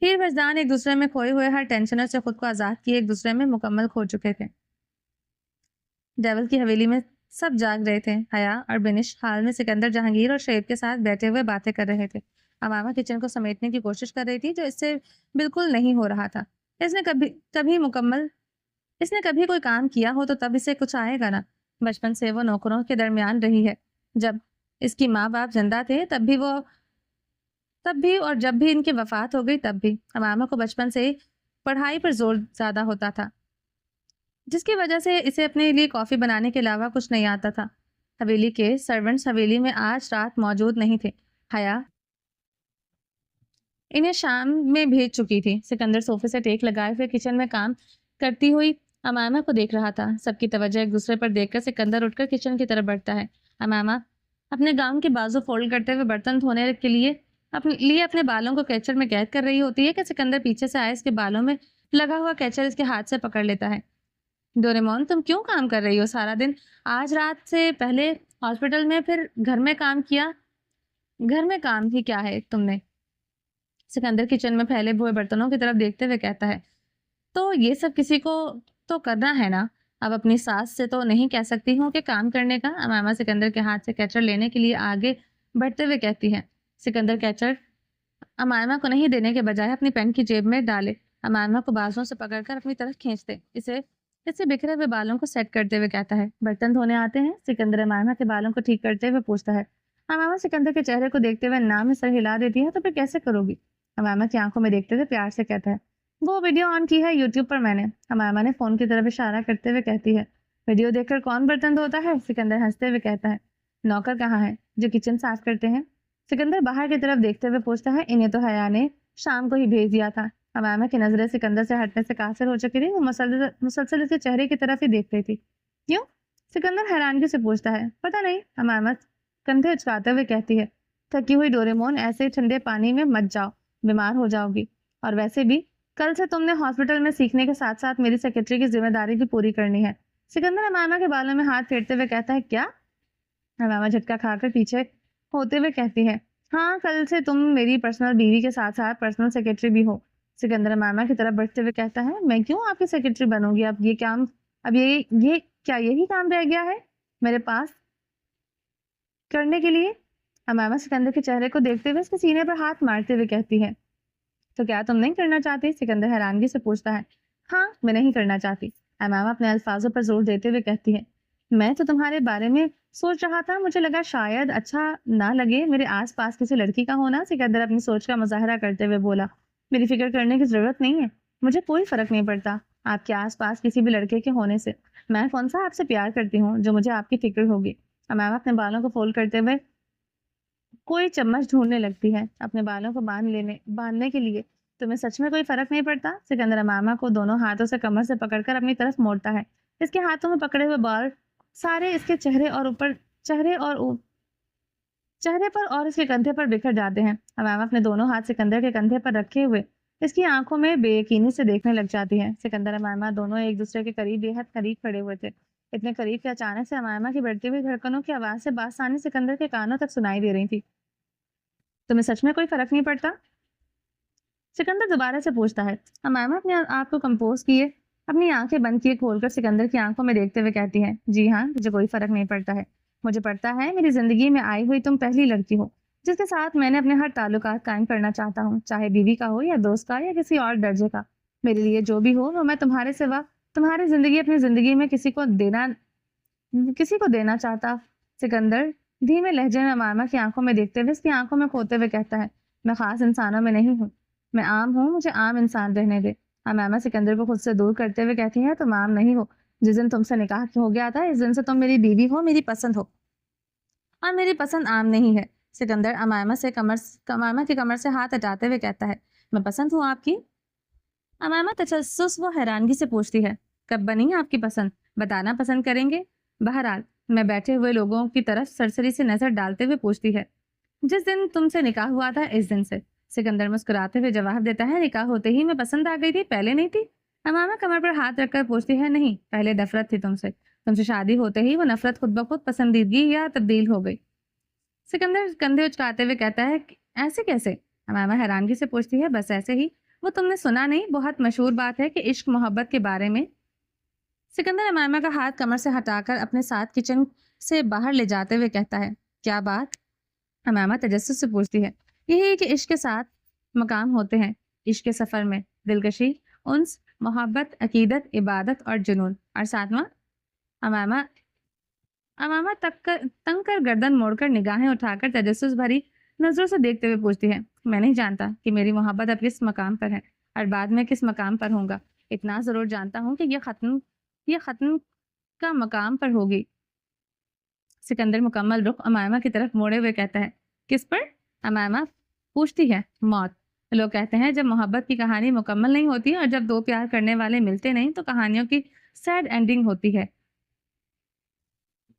ہیر وجدان ایک دوسرے میں کھوئے ہوئے ہر ٹینشنوں سے خود کو آزاد کیے ایک دوسرے میں مکمل کھو چکے تھے. ڈیول کی حویلی میں سب جاگ رہے تھے. حیا اور بنش حال میں سکندر جہانگیر اور شعیب کے ساتھ بیٹھے ہوئے باتیں کر رہے تھے. امامہ کچن کو سمیٹنے کی کوشش کر رہی تھی جو اس سے بالکل نہیں ہو رہا تھا. اس نے کبھی کوئی کام کیا ہو تو تب اسے کچھ آئے گا نا. بچپن سے وہ نوکروں کے درمیان رہی ہے. جب اس کی ماں باپ زندہ تھے تب بھی اور جب بھی ان کی وفات ہو گئی تب بھی امامہ کو بچپن سے پڑھائی پر زور زیادہ ہوتا تھا جس کی وجہ سے اسے اپنے لیے کافی بنانے کے علاوہ کچھ نہیں آتا تھا. حویلی کے سرونٹس حویلی میں آج رات موجود نہیں تھے. حیا انہیں شام میں بھیج چکی تھی. سکندر صوفے سے ٹیک لگائے ہوئے کچن میں کام کرتی ہوئی امامہ کو دیکھ رہا تھا. سب کی توجہ ایک دوسرے پر دیکھ کر سکندر اٹھ کر کچن کی طرف بڑھتا ہے. امامہ اپنے گاؤن کے بازو فولڈ کرتے ہوئے برتن دھونے کے لیے اپنے بالوں کو کیچر میں قید کر رہی ہوتی ہے کہ سکندر پیچھے سے آئے اس کے بالوں میں لگا ہوا کیچر اس کے ہاتھ سے پکڑ لیتا ہے. ڈوریمون تم کیوں کام کر رہی ہو سارا دن؟ آج رات سے پہلے ہاسپٹل میں پھر گھر میں کام کیا. گھر میں کام ہی کیا ہے تم نے؟ سکندر کچن میں پھیلے ہوئے برتنوں کی طرف دیکھتے ہوئے کہتا ہے. تو یہ سب کسی کو تو کرنا ہے نا. اب اپنی ساس سے تو نہیں کہہ سکتی ہوں کہ کام کرنے کا. امامہ سکندر کے ہاتھ سے کیچر لینے کے لیے آگے بڑھتے ہوئے کہتی ہے. سکندر کیچر امامہ کو نہیں دینے کے بجائے اپنی پینٹ کی جیب میں ڈالے امامہ کو بازوں سے پکڑ کر اپنی طرف کھینچتے اس سے بکھرے ہوئے بالوں کو سیٹ کرتے ہوئے کہتا ہے. برتن دھونے آتے ہیں؟ سکندر امامہ کے بالوں کو ٹھیک کرتے ہوئے پوچھتا ہے. امامہ سکندر کے چہرے کو دیکھتے ہوئے نام میں سر ہلا دیتی ہے. تو پھر کیسے کرو گی؟ امامہ کی آنکھوں میں دیکھتے ہوئے پیار سے کہتا ہے. وہ ویڈیو آن کی ہے یوٹیوب پر میں نے. امامہ نے فون کی طرف اشارہ کرتے ہوئے کہتی ہے. ویڈیو دیکھ کر کون برتن دھوتا ہے؟ سکندر ہنستے ہوئے کہتا ہے. نوکر کہاں ہے جو کچن صاف کرتے ہیں؟ سکندر باہر کی طرف دیکھتے ہوئے پوچھتا ہے. انہیں تو حیا نے شام کو ہی بھیج دیا تھا. امامہ کی نظریں سکندر سے ہٹنے سے قاصر ہو چکی تھی. وہ مسلسل اس کے چہرے کی طرف ہی دیکھ رہی تھی. کیوں؟ سکندر حیرانگی سے پوچھتا ہے. پتہ نہیں. امامہ کندھے اچکاتے ہوئے کہتی ہے. تھکی ہوئی ڈوریمون ایسے ہی ٹھنڈے پانی میں مت جاؤ بیمار ہو جاؤ گی. اور ویسے بھی کل سے تم نے ہاسپٹل میں سیکھنے کے ساتھ ساتھ میری سیکرٹری کی ذمہ داری بھی پوری کرنی ہے. سکندر امامہ کے بالوں میں ہاتھ پھیرتے ہوئے کہتا ہے. کیا؟ امامہ جھٹکا کھا کر پیچھے ہوتے ہوئے کہتی ہے. ہاں کل سے تم میری پرسنل بیوی کے ساتھ ساتھ پرسنل سیکرٹری بھی ہو. سکندر امامہ کی طرف بڑھتے ہوئے کہتا ہے. میں کیوں آپ کی سیکرٹری بنوں گی؟ یہ کیا یہی کام رہ گیا ہے میرے پاس کرنے کے لیے؟ امامہ سکندر کے چہرے کو دیکھتے ہوئے اس کے سینے پر ہاتھ مارتے ہوئے کہتی ہے. تو کیا تم نہیں کرنا چاہتی؟ سکندر حیرانگی سے پوچھتا ہے. ہاں میں نہیں کرنا چاہتی. امامہ اپنے الفاظوں پر زور دیتے ہوئے کہتی ہے. میں تو تمہارے بارے میں سوچ رہا تھا. مجھے لگا شاید اچھا نہ لگے میرے آس پاس کسی لڑکی کا ہونا. سکندر اپنی سوچ کا مظاہرہ کرتے ہوئے بولا. میری فکر کرنے کی ضرورت نہیں ہے. مجھے کوئی فرق نہیں پڑتا آپ کے آس پاس کسی بھی لڑکے کے ہونے سے. میں کون سا آپ سے پیار کرتی ہوں جو مجھے آپ کی فکر ہوگی. امامہ اپنے بالوں کو فولڈ کرتے ہوئے کوئی چمچ ڈھونڈنے لگتی ہے اپنے بالوں کو باندھنے کے لیے. تمہیں سچ میں کوئی فرق نہیں پڑتا؟ سکندر امامہ کو دونوں ہاتھوں سے کمر سے پکڑ کر اپنی طرف موڑتا ہے. اس کے ہاتھوں میں پکڑے ہوئے بال سارے اس کے چہرے پر اور اس کے کندھے پر بکھر جاتے ہیں. امامہ اپنے دونوں ہاتھ سکندر کے کندھے پر رکھے ہوئے اس کی آنکھوں میں بے یقینی سے دیکھنے لگ جاتی ہے. سکندر امامہ دونوں ایک دوسرے کے قریب بے حد قریب کھڑے ہوئے تھے. اتنے قریب کہ اچانک سے امامہ کی بڑھتی ہوئی دھڑکنوں کی آواز سے بآسانی سکندر کے کانوں تک سنائی دے رہی تھی. تمہیں سچ میں کوئی فرق نہیں پڑتا؟ سکندر دوبارہ سے پوچھتا ہے. امامہ اپنے آپ کو کمپوز کیے اپنی آنکھیں بند کیے کھول کر سکندر کی آنکھوں میں دیکھتے ہوئے کہتی ہے. جی ہاں مجھے کوئی فرق نہیں پڑتا ہے. مجھے پڑتا ہے میری زندگی میں آئی ہوئی تم پہلی لڑکی ہو جس کے ساتھ میں نے اپنے ہر تعلقات قائم کرنا چاہتا ہوں, چاہے بیوی کا ہو یا دوست کا یا کسی اور درجے کا. میرے لیے جو بھی ہو وہ میں تمہارے سوا تمہاری زندگی اپنی زندگی میں کسی کو دینا چاہتا. سکندر دھیمے لہجے میں امامہ کی آنکھوں میں دیکھتے ہوئے اس کی آنکھوں میں کھوتے ہوئے کہتا ہے، میں خاص انسانوں میں نہیں ہوں، میں عام ہوں، مجھے عام انسان رہنے دے۔ امامہ سکندر کو خود سے دور کرتے ہوئے کہتی ہے، تم عام نہیں ہو، جس دن تم سے نکاح ہو گیا تھا اس دن سے تم میری بیوی ہو، میری پسند ہو، اور میری پسند عام نہیں ہے۔ سکندر امامہ کی کمر سے ہاتھ ہٹاتے ہوئے کہتا ہے، میں پسند ہوں آپ کی؟ امامہ تجسس و حیرانگی سے پوچھتی ہے، کب بنی آپ کی پسند؟ بتانا پسند کریں گے؟ بہرحال میں بیٹھے ہوئے لوگوں کی طرف سرسری سے نظر ڈالتے ہوئے پوچھتی ہے، جس دن تم سے نکاح ہوا تھا اس دن سے۔ سکندر مسکراتے ہوئے جواب دیتا ہے، نکاح ہوتے ہی میں پسند آ گئی تھی، پہلے نہیں تھی؟ امامہ کمر پر ہاتھ رکھ کر پوچھتی ہے، نہیں، پہلے نفرت تھی تم سے شادی ہوتے ہی وہ نفرت خود بخود پسندیدگی یا تبدیل ہو گئی۔ سکندر کندھے اچکاتے ہوئے کہتا ہے، ایسے کیسے؟ امامہ حیرانگی سے پوچھتی ہے، بس ایسے ہی، وہ تم نے سنا نہیں، بہت مشہور بات ہے کہ عشق محبت کے بارے میں۔ سکندر امامہ کا ہاتھ کمر سے ہٹا کر اپنے ساتھ کچن سے باہر لے جاتے ہوئے کہتا ہے، کیا بات؟ امامہ تجسس سے پوچھتی ہے، یہی کہ عشق کے ساتھ مقام ہوتے ہیں، عشق کے سفر میں دلکشی، انس، محبت، عقیدت، عبادت اور جنون، اور ساتواں؟ امامہ تنگ کر گردن موڑ کر نگاہیں اٹھا کر تجسس بھری نظروں سے دیکھتے ہوئے پوچھتی ہے، میں نہیں جانتا کہ میری محبت اب کس مقام پر ہے اور بعد میں کس مقام پر ہوں گا، اتنا ضرور جانتا ہوں کہ یہ ختم کا مقام پر ہوگی۔ سکندر مکمل رخ امامہ کی طرف موڑے ہوئے کہتا ہے، کس پر؟ امامہ پوچھتی ہے، موت۔ لوگ کہتے ہیں جب محبت کی کہانی مکمل نہیں ہوتی اور جب دو پیار کرنے والے ملتے نہیں تو کہانیوں کی سیڈ اینڈنگ ہوتی ہے،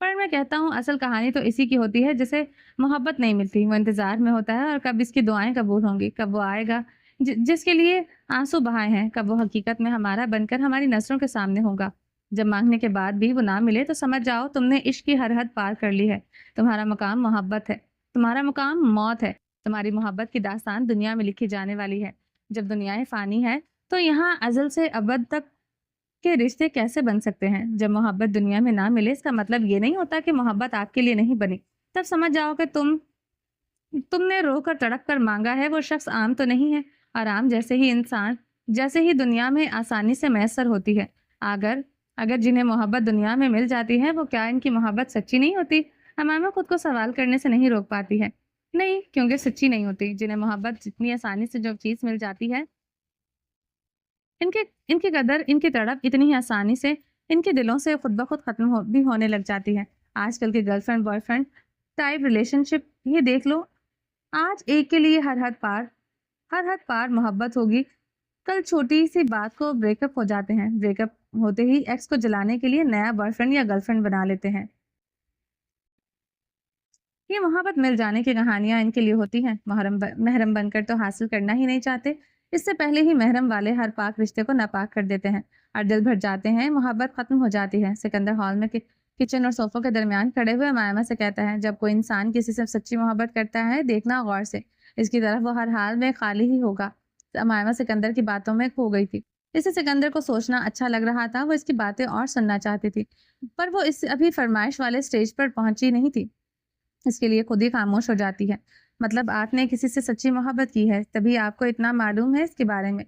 پر میں کہتا ہوں اصل کہانی تو اسی کی ہوتی ہے جسے محبت نہیں ملتی، وہ انتظار میں ہوتا ہے اور کب اس کی دعائیں قبول ہوں گی، کب وہ آئے گا جس کے لیے آنسو بہائے ہیں، کب وہ حقیقت میں ہمارا بن کر ہماری نظروں کے سامنے ہوگا۔ جب مانگنے کے بعد بھی وہ نہ ملے تو سمجھ جاؤ تم نے عشق کی ہر حد پار کر لی ہے، تمہارا مقام محبت ہے، تمہارا مقام موت ہے، تمہاری محبت کی داستان دنیا میں لکھی جانے والی ہے۔ جب دنیا فانی ہے تو یہاں ازل سے ابد تک کہ رشتے کیسے بن سکتے ہیں؟ جب محبت دنیا میں نہ ملے اس کا مطلب یہ نہیں ہوتا کہ محبت آپ کے لیے نہیں بنی، تب سمجھ جاؤ کہ تم نے رو کر تڑپ کر مانگا ہے وہ شخص عام تو نہیں ہے، اور عام جیسے ہی دنیا میں آسانی سے میسر ہوتی ہے۔ اگر جنہیں محبت دنیا میں مل جاتی ہے وہ کیا ان کی محبت سچی نہیں ہوتی؟ امامہ خود کو سوال کرنے سے نہیں روک پاتی ہے، نہیں، کیونکہ سچی نہیں ہوتی۔ جنہیں محبت جتنی آسانی سے جو چیز مل جاتی ہے، ان کی قدر، ان کی تڑپ اتنی ہی آسانی سے ان کے دلوں سے خود بخود بھی ہونے لگ جاتی ہے۔ آج کل کی girl friend boy friend type relationship یہ دیکھ لو، آج ایک کے لیے ہر حد پار محبت ہوگی، کل چھوٹی سی بات کو بریک اپ ہو جاتے ہیں، بریک اپ ہوتے ہی ایکس کو جلانے کے لیے نیا بوائے فرینڈ یا گرل فرینڈ بنا لیتے ہیں۔ یہ محبت مل جانے کی کہانیاں ان کے لیے ہوتی ہیں، محرم بن کر تو حاصل کرنا ہی نہیں چاہتے، اس سے پہلے ہی محرم والے ہر پاک رشتے کو ناپاک کر دیتے ہیں اور دل بھر جاتے ہیں، محبت ختم ہو جاتی ہے۔ سکندر ہال میں کچن اور صوفوں کے درمیان کھڑے ہوئے امامہ سے کہتا ہے، جب کوئی انسان کسی سے سچی محبت کرتا ہے دیکھنا غور سے، اس کی طرف وہ ہر حال میں خالی ہی ہوگا۔ امامہ سکندر کی باتوں میں کھو گئی تھی، اسے سکندر کو سوچنا اچھا لگ رہا تھا، وہ اس کی باتیں اور سننا چاہتی تھی، پر وہ اس ابھی فرمائش والے سٹیج پر پہنچی نہیں تھی، اس کے لیے خود ہی خاموش ہو جاتی ہے۔ مطلب آپ نے کسی سے سچی محبت کی ہے تبھی آپ کو اتنا معلوم ہے اس کے بارے میں؟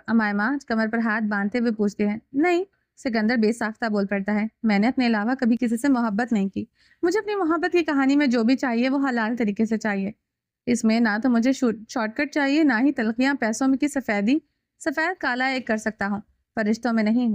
امائمہ کمر پر ہاتھ باندھتے ہوئے پوچھتے ہیں، نہیں۔ سکندر بے ساختہ بول پڑتا ہے، میں نے اپنے علاوہ کبھی کسی سے محبت نہیں کی، مجھے اپنی محبت کی کہانی میں جو بھی چاہیے وہ حلال طریقے سے چاہیے، اس میں نہ تو مجھے شارٹ کٹ چاہیے نہ ہی تلخیاں پیسوں میں کی سفید کالا ایک کر سکتا ہوں، پر رشتوں میں نہیں،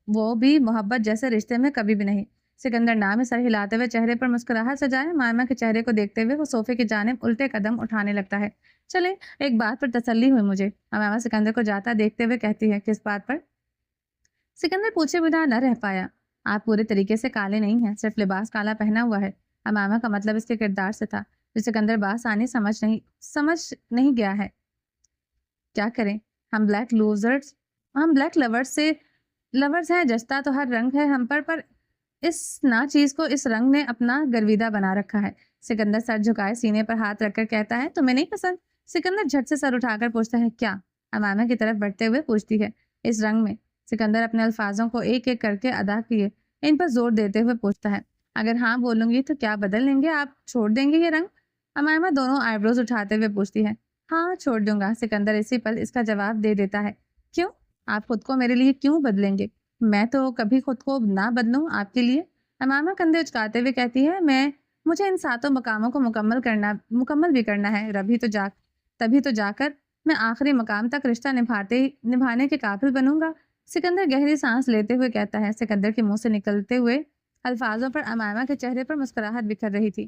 وہ بھی محبت جیسے رشتے میں کبھی بھی نہیں۔ سکندر نام سر ہلاتے ہوئے چہرے پر مسکراہٹ سجائے مائمہ کے چہرے کو دیکھتے ہوئے وہ صوفے کی جانب الٹے قدم اٹھانے لگتا ہے۔ چلیں، ایک بات پر تسلی ہوئی مجھے، امامہ سکندر کو جاتا دیکھتے ہوئے کہتی ہے، کس بات پر؟ سکندر پوچھے بنا نہ رہ پایا، آپ پورے طریقے سے کالے نہیں ہیں، صرف لباس کالا پہنا ہوا ہے۔ امامہ کا مطلب اس کے کردار سے تھا، جو سکندر بآسانی سمجھ نہیں گیا ہے۔ کیا کریں، ہم بلیک لورز ہیں، جچتا تو ہر رنگ ہے ہم پر اس نا چیز کو اس رنگ نے اپنا گرویدہ بنا رکھا ہے۔ سکندر سر جھکائے سینے پر ہاتھ رکھ کر کہتا ہے، تمہیں نہیں پسند؟ سکندر جھٹ سے سر اٹھا کر پوچھتا ہے، کیا؟ امامہ کی طرف بڑھتے ہوئے پوچھتی ہے، اس رنگ میں؟ سکندر اپنے الفاظوں کو ایک ایک کر کے ادا کیے ان پر زور دیتے ہوئے پوچھتا ہے، اگر ہاں بولوں گی تو کیا بدل لیں گے آپ، چھوڑ دیں گے یہ رنگ؟ امامہ دونوں آئی بروز اٹھاتے ہوئے پوچھتی ہے، ہاں چھوڑ دوں گا۔ سکندر اسی پل اس کا جواب دے دیتا ہے، کیوں؟ آپ خود کو میرے لیے کیوں بدلیں گے؟ میں تو کبھی خود کو نہ بدلوں آپ کے لیے۔ امامہ کندھے اچکاتے ہوئے کہتی ہے، میں مجھے ان 7 مقاموں کو مکمل بھی کرنا ہے، تبھی تو جا کر میں آخری مقام تک رشتہ نبھانے کے قابل بنوں گا۔ سکندر گہری سانس لیتے ہوئے کہتا ہے۔ سکندر کے منہ سے نکلتے ہوئے الفاظوں پر امائمہ کے چہرے پر مسکراہٹ بکھر رہی تھی۔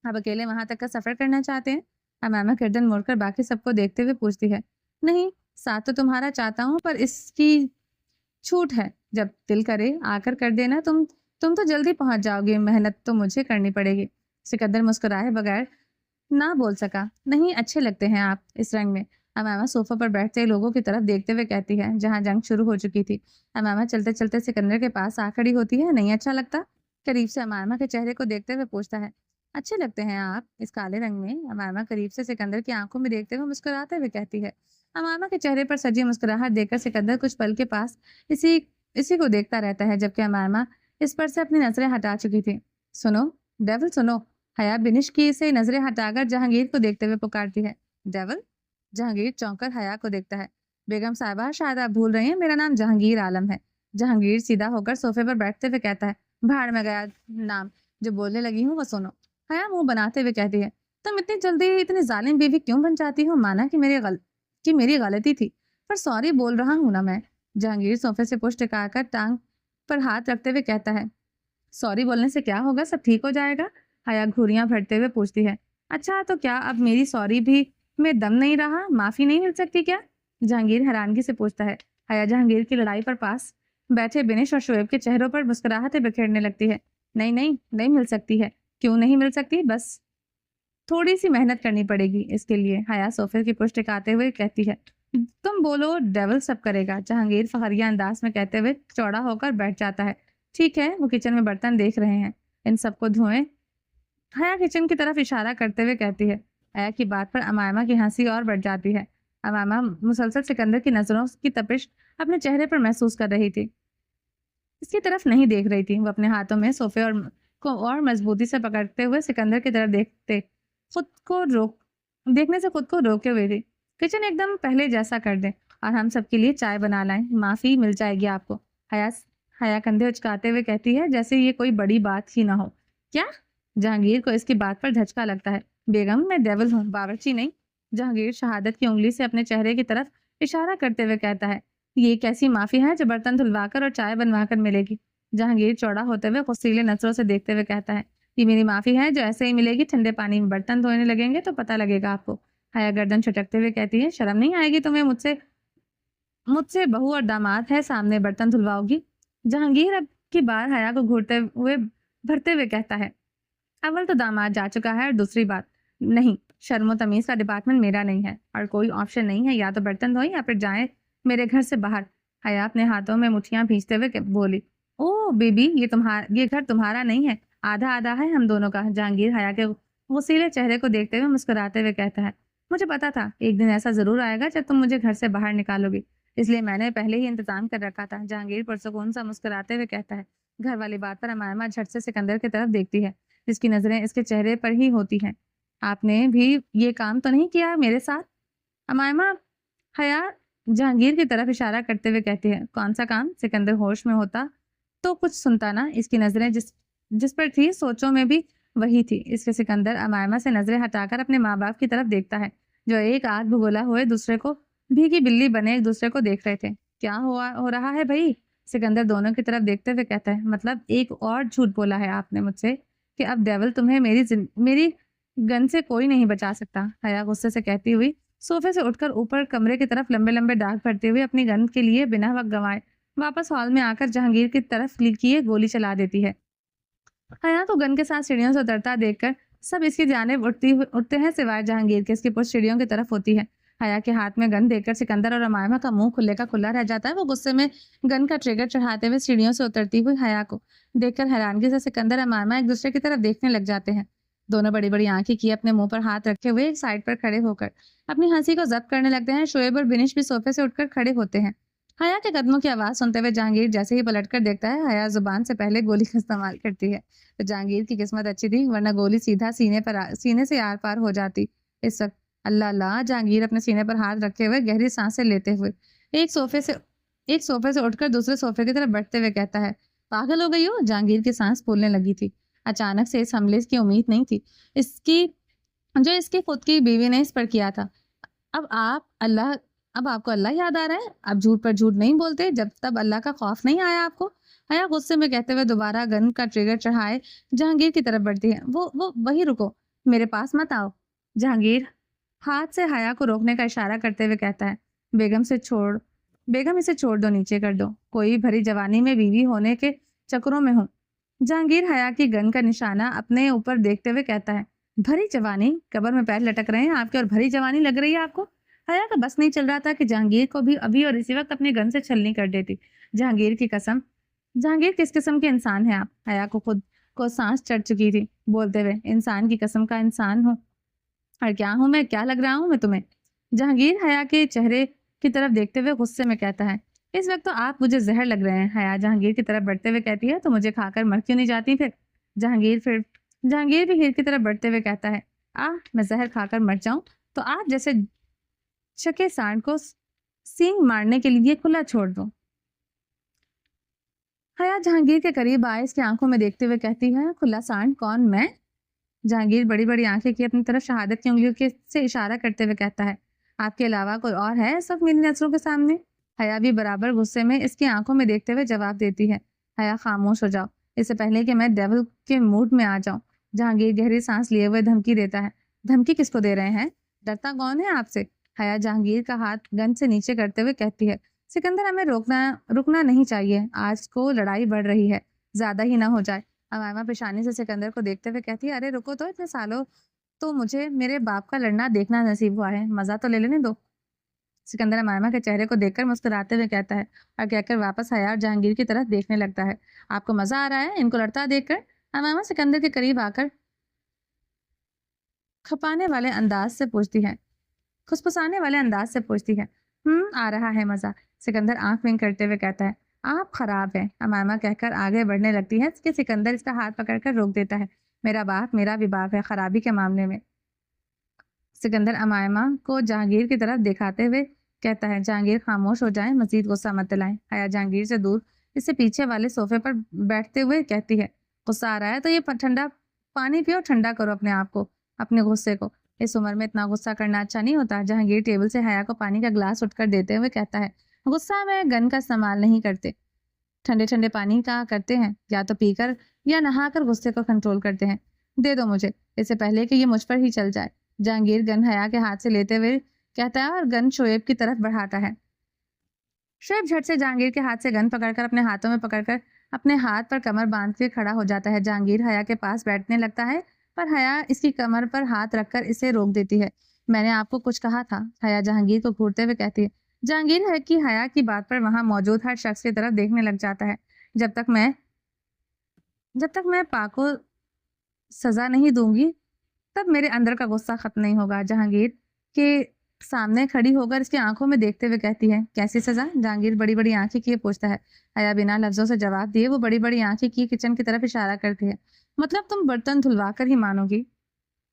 آپ اکیلے وہاں تک کا سفر کرنا چاہتے ہیں؟ امائمہ گردن موڑ کر باقی سب کو دیکھتے ہوئے پوچھتی ہے۔ نہیں، ساتھ تو تمہارا چاہتا ہوں، پر اس کی چھوٹ ہے، جب دل کرے آ کر دینا۔ تم تو جلدی پہنچ جاؤ گے، محنت تو مجھے کرنی پڑے گی۔ سکندر مسکرائے بغیر نہ بول سکا۔ نہیں، اچھے لگتے ہیں آپ اس رنگ میں۔ امائمہ صوفہ پر بیٹھتے لوگوں کی طرف دیکھتے ہوئے کہتی ہے، جہاں جنگ شروع ہو چکی تھی۔ امائمہ چلتے چلتے سکندر کے پاس آ کھڑی ہوتی ہے۔ نہیں اچھا لگتا؟ قریب سے امائمہ کے چہرے کو دیکھتے ہوئے پوچھتا ہے۔ اچھے لگتے ہیں آپ اس کالے رنگ میں۔ امائمہ قریب سے سکندر کی آنکھوں میں دیکھتے ہوئے مسکراتے ہوئے کہتی ہے۔ امائمہ کے چہرے پر سجی مسکراہٹ دیکھ کر سکندر کچھ پل کے پاس اسی کو دیکھتا رہتا ہے، جبکہ امائمہ اس پر سے اپنی نظریں ہٹا چکی تھی۔ سنو ڈیول، سنو! حیا بنش کی سے نظریں ہٹا کر جہانگیر کو دیکھتے ہوئے پکارتی ہے۔ ڈیول؟ جہانگیر چونک کر حیا کو دیکھتا ہے۔ بیگم صاحبہ، شاید آپ بھول رہی ہیں، میرا نام جہانگیر عالم ہے۔ جہانگیر سیدھا ہو کر صوفے پر بیٹھتے ہوئے کہتا ہے۔ بھاڑ میں گیا نام، جو بولنے لگی ہوں وہ سنو۔ حیا منہ بناتے ہوئے کہتی ہے۔ تم اتنی جلدی اتنی ظالم بیوی کیوں بن جاتی ہو؟ مانا کہ میری غلطی تھی، پر سوری بول رہا ہوں نا میں۔ جہانگیر صوفے سے پشت ٹکا کر ٹانگ پر ہاتھ رکھتے ہوئے کہتا ہے۔ سوری بولنے سے کیا ہوگا، سب ٹھیک ہو جائے گا؟ حیا گھوریاں بھرتے ہوئے پوچھتی ہے۔ اچھا تو کیا اب میری سوری بھی میں دم نہیں رہا؟ معافی نہیں مل سکتی کیا؟ جہانگیر حیرانگی سے پوچھتا ہے۔ حیا جہانگیر کی لڑائی پر پاس بیٹھے بنش اور شعیب کے چہروں پر مسکراہٹیں بکھیرنے لگتی ہے۔ نہیں مل سکتی ہے۔ کیوں نہیں مل سکتی؟ بس تھوڑی سی محنت کرنی پڑے گی اس کے لیے، حیا صوفے کی پشت ٹکاتے ہوئے کہتی ہے۔ تم بولو، ڈیول سب کرے گا، جہانگیر فخریہ انداز میں کہتے ہوئے چوڑا ہو کر بیٹھ جاتا ہے۔ ٹھیک ہے، وہ کچن میں برتن دیکھ رہے ہیں، ان سب کو دھوئیں۔ حیا کچن کی طرف اشارہ کرتے ہوئے کہتی ہے۔ حیا کی بات پر امائمہ کی ہنسی اور بڑھ جاتی ہے۔ امائمہ مسلسل سکندر کی نظروں کی تپش اپنے چہرے پر محسوس کر رہی تھی، اس کی طرف نہیں دیکھ رہی تھی۔ وہ اپنے ہاتھوں میں صوفے اور مضبوطی سے پکڑتے ہوئے سکندر کی طرف دیکھنے سے خود کو روکے ہوئے تھی۔ کچن ایک دم پہلے جیسا کر دیں اور ہم سب کے لیے چائے بنا لائیں، معافی مل جائے گی آپ کو۔ حیا کندھے اچکاتے ہوئے کہتی ہے، جیسے یہ کوئی بڑی بات ہی نہ ہو۔ کیا؟ جہانگیر کو اس کی بات پر دھچکا لگتا ہے۔ بیگم، میں ڈیول ہوں، باورچی نہیں۔ جہانگیر شہادت کی انگلی سے اپنے چہرے کی طرف اشارہ کرتے ہوئے کہتا ہے۔ یہ کیسی معافی ہے جو برتن دھلوا کر اور چائے بنوا کر ملے گی؟ جہانگیر چوڑا ہوتے ہوئے غصیلے نظروں سے دیکھتے ہوئے کہتا ہے۔ یہ میری معافی ہے جو ایسے ہی ملے گی، ٹھنڈے پانی میں برتن دھونے لگیں گے تو پتہ لگے گا آپ کو۔ حیا گردن چھٹکتے ہوئے کہتی ہے۔ شرم نہیں آئے گی تمہیں؟ مجھ سے بہو اور داماد ہے سامنے برتن دھلواؤ گی؟ جہانگیر اب کی بار حیا کو بھرتے ہوئے کہتا ہے۔ اول تو داماد جا چکا ہے، اور دوسری بات، نہیں، شرم و تمیز کا ڈپارٹمنٹ میرا نہیں ہے، اور کوئی آپشن نہیں ہے، یا تو برتن دھوئیں یا پھر جائیں میرے گھر سے باہر۔ حیا اپنے ہاتھوں میں مٹھیاں بھیجتے ہوئے بولی۔ او بی بی، یہ گھر تمہارا نہیں ہے، آدھا آدھا ہے ہم دونوں کا۔ جہانگیر حیا کے غصیلے چہرے کو دیکھتے ہوئے مسکراتے ہوئے کہتا ہے۔ مجھے پتا تھا ایک دن ایسا ضرور آئے گا جب تم مجھے گھر سے باہر نکالو گی، اس لیے میں نے پہلے ہی انتظام کر رکھا تھا۔ جہانگیر پرسکون سا مسکراتے ہوئے کہتا ہے۔ گھر والی بات پر امائمہ جھٹ سے سکندر کی طرف دیکھتی ہے، جس کی نظریں اس کے چہرے پر ہی ہوتی ہیں۔ آپ نے بھی یہ کام تو نہیں کیا میرے ساتھ؟ امائمہ حیا جہانگیر کی طرف اشارہ کرتے ہوئے کہتی ہے۔ کون سا کام؟ سکندر ہوش میں ہوتا تو کچھ سنتا نا، اس کی نظریں جس پر تھی سوچوں میں بھی وہی تھی۔ اس کے سکندر امائمہ سے نظریں ہٹا کر اپنے ماں باپ کی طرف دیکھتا ہے، جو ایک آدھ بھگولا ہوئے دوسرے کو بھیگی بلی بنے ایک دوسرے کو دیکھ رہے تھے۔ کیا ہو رہا ہے بھائی؟ سکندر دونوں کی طرف دیکھتے ہوئے کہتا ہے۔ مطلب ایک اور جھوٹ بولا ہے آپ نے مجھ سے کہ اب ڈیول تمہیں میری گن سے کوئی نہیں بچا سکتا۔ حیا غصے سے کہتی ہوئی صوفے سے اٹھ کر اوپر کمرے کی طرف لمبے لمبے ڈاگ بھرتے ہوئے اپنی گن کے لیے بنا وقت گنوائے واپس ہال میں آ کر جہانگیر کی طرف کیے گولی چلا دیتی ہے۔ حیا کو گن کے ساتھ سیڑھیوں سے اترتا دیکھ کر سب اس کی جانب اٹھتے ہیں سوائے جہانگیر کے۔ اس کی پشت سیڑھیوں کی طرف ہوتی ہے۔ حیا کے ہاتھ میں گن دیکھ کر سکندر اور امائمہ کا منہ کھلے کا کھلا رہ جاتا ہے۔ وہ غصے میں گن کا ٹریگر چڑھاتے ہوئے سیڑھیوں سے اترتی ہوئی حیا کو دیکھ کر حیرانگی سے سکندر امائمہ ایک دوسرے کی طرف دیکھنے لگ جاتے ہیں۔ دونوں بڑی بڑی آنکھیں کیے اپنے منہ پر ہاتھ رکھے ہوئے ایک سائڈ پر کھڑے ہو کر اپنی ہنسی کو ضبط کرنے لگتے ہیں۔ شعیب اور بنش بھی صوفے سے اٹھ کر کھڑے ہوتے ہیں۔ حیا کے قدموں کی آواز سنتے ہوئے جہانگیر جیسے ہی پلٹ کر دیکھتا ہے، حیا زبان سے پہلے گولی کا استعمال کرتی ہے۔ تو جہانگیر کی قسمت اچھی تھی، ورنہ گولی سیدھا سینے سے آر پار ہو جاتی۔ اس وقت اللہ اللہ، جہانگیر اپنے سینے پر ہاتھ رکھے ہوئے گہری سانسیں لیتے ہوئے ایک صوفے سے اٹھ کر دوسرے صوفے کی طرف بڑھتے ہوئے کہتا ہے۔ پاگل ہو گئی ہو؟ جہانگیر کی سانس پھولنے لگی تھی۔ अचानक से इस हमले की उम्मीद नहीं थी, जो इसकी खुद की बीवी ने इस पर किया था। अब आप अल्लाह अब आपको अल्लाह याद आ रहा है? आप झूठ पर झूठ नहीं बोलते जब तब अल्लाह का खौफ नहीं आया आपको? हया गुस्से में कहते हुए दोबारा गन का ट्रिगर चढ़ाए जहांगीर की तरफ बढ़ती है। वो वही रुको, मेरे पास मत आओ। जहांगीर हाथ से हया को रोकने का इशारा करते हुए कहता है, बेगम इसे छोड़ दो, नीचे कर दो। कोई भरी जवानी में बीवी होने के चक्करों में हूँ। जहांगीर हया की गन का निशाना अपने ऊपर देखते हुए कहता है, भरी जवानी? कब्र में पैर लटक रहे हैं आपके और भरी जवानी लग रही है आपको? हया का बस नहीं चल रहा था कि जहांगीर को भी अभी और इसी वक्त अपनी गन से छलनी कर देती। जहांगीर की कसम, जहांगीर किस किस्म के इंसान है आप? हया को खुद को सांस चढ़ चुकी थी बोलते हुए, इंसान की कसम का इंसान हूँ। और क्या हूँ मैं? क्या लग रहा हूँ मैं तुम्हें? जहांगीर हया के चेहरे की तरफ देखते हुए गुस्से में कहता है, इस वक्त तो आप मुझे जहर लग रहे हैं। हया जहांगीर की तरफ बढ़ते हुए कहती है, तो मुझे खाकर मर क्यों नहीं जाती फिर? जहांगीर भी हीर की तरफ बढ़ते हुए कहता है, मैं जहर खाकर मर जाऊं तो आप जैसे चके सांड को सींग मारने के लिए खुला छोड़ दो। हया जहांगीर के करीब आए इसकी आंखों में देखते हुए कहती है, खुला सांड? कौन, मैं? जहांगीर बड़ी बड़ी आंखें की अपनी तरफ शहादत की उंगलियों के से इशारा करते हुए कहता है, आपके अलावा कोई और है इस वक्त मेरी नजरों के सामने? हया भी बराबर गुस्से में इसकी आंखों में देखते हुए जवाब देती है, हया खामोश हो जाओ, इससे पहले कि मैं डेविल के मूड में आ जाऊं। जहांगीर गहरी सांस लिए हुए धमकी देता है। धमकी किसको दे रहे हैं? डरता कौन है आपसे? हया जहांगीर का हाथ गन से नीचे करते हुए कहती है, सिकंदर हमें रुकना नहीं चाहिए, आज को लड़ाई बढ़ रही है, ज्यादा ही ना हो जाए। अमायमा पेशानी से सिकंदर को देखते हुए कहती है, अरे रुको तो, इतने सालों तो मुझे मेरे बाप का लड़ना देखना नसीब हुआ है, मजा तो ले लेने दो। सिकंदर अमायमा के चेहरे को देखकर मुस्कुराते हुए कहता है और कहकर वापस हया और जहांगीर की तरफ देखने लगता है, आपको मजा आ रहा है इनको लड़ता देखकर? अमायमा सिकंदर के करीब आकर खपाने वाले अंदाज से पूछती है खुसफुसाने वाले अंदाज से पूछती है, आ रहा है मजा। सिकंदर आंख विंग करते हुए कहता है, आप खराब है। अमायमा कहकर आगे बढ़ने लगती है कि सिकंदर इसका हाथ पकड़कर रोक देता है, मेरा बाप मेरा भी बाप है खराबी के मामले में। सिकंदर अमायमा को जहांगीर की तरफ दिखाते हुए कहता है, जहांगीर खामोश हो जाए, मजीद गुस्सा मत दिलाएं। हया जहांगीर से दूर इससे पीछे वाले सोफे पर बैठते हुए कहती है, गुस्सा आ रहा है तो ये ठंडा पानी पियो, ठंडा करो अपने आप को, अपने गुस्से को। इस उम्र में इतना गुस्सा करना अच्छा नहीं होता। जहांगीर टेबल से हया को पानी का ग्लास उठकर देते हुए कहता है, गुस्सा में गन का इस्तेमाल नहीं करते, ठंडे ठंडे पानी का करते हैं, या तो पीकर या नहाकर गुस्से को कंट्रोल करते हैं। दे दो मुझे, इससे पहले कि ये मुझ पर ही चल जाए। जहांगीर गन हया के हाथ से लेते हुए कहता है और गन शोएब की तरफ बढ़ाता है। शोएब झट से जहांगीर के हाथ से गन पकड़कर अपने हाथों में पकड़कर अपने हाथ पर कमर बांध के खड़ा हो जाता है। जहांगीर हया के पास बैठने लगता है पर हया इसकी कमर पर हाथ रखकर इसे रोक देती है। मैंने आपको कुछ कहा था, हया जहांगीर को घूरते हुए कहती है। जहांगीर है कि हया की बात पर वहां मौजूद हर शख्स की तरफ देखने लग जाता है। जब तक मैं पाको सजा नहीं दूंगी तब मेरे अंदर का गुस्सा खत्म नहीं होगा। जहांगीर के सामने खड़ी होकर इसकी आंखों में देखते हुए कहती है, कैसी सजा? जहांगीर बड़ी बड़ी आंखें किए पूछता है। हया बिना लफ्जों से जवाब दिए वो बड़ी बड़ी आंखें किए किचन की तरफ इशारा करती है। मतलब तुम बर्तन धुलवा कर ही मानोगी?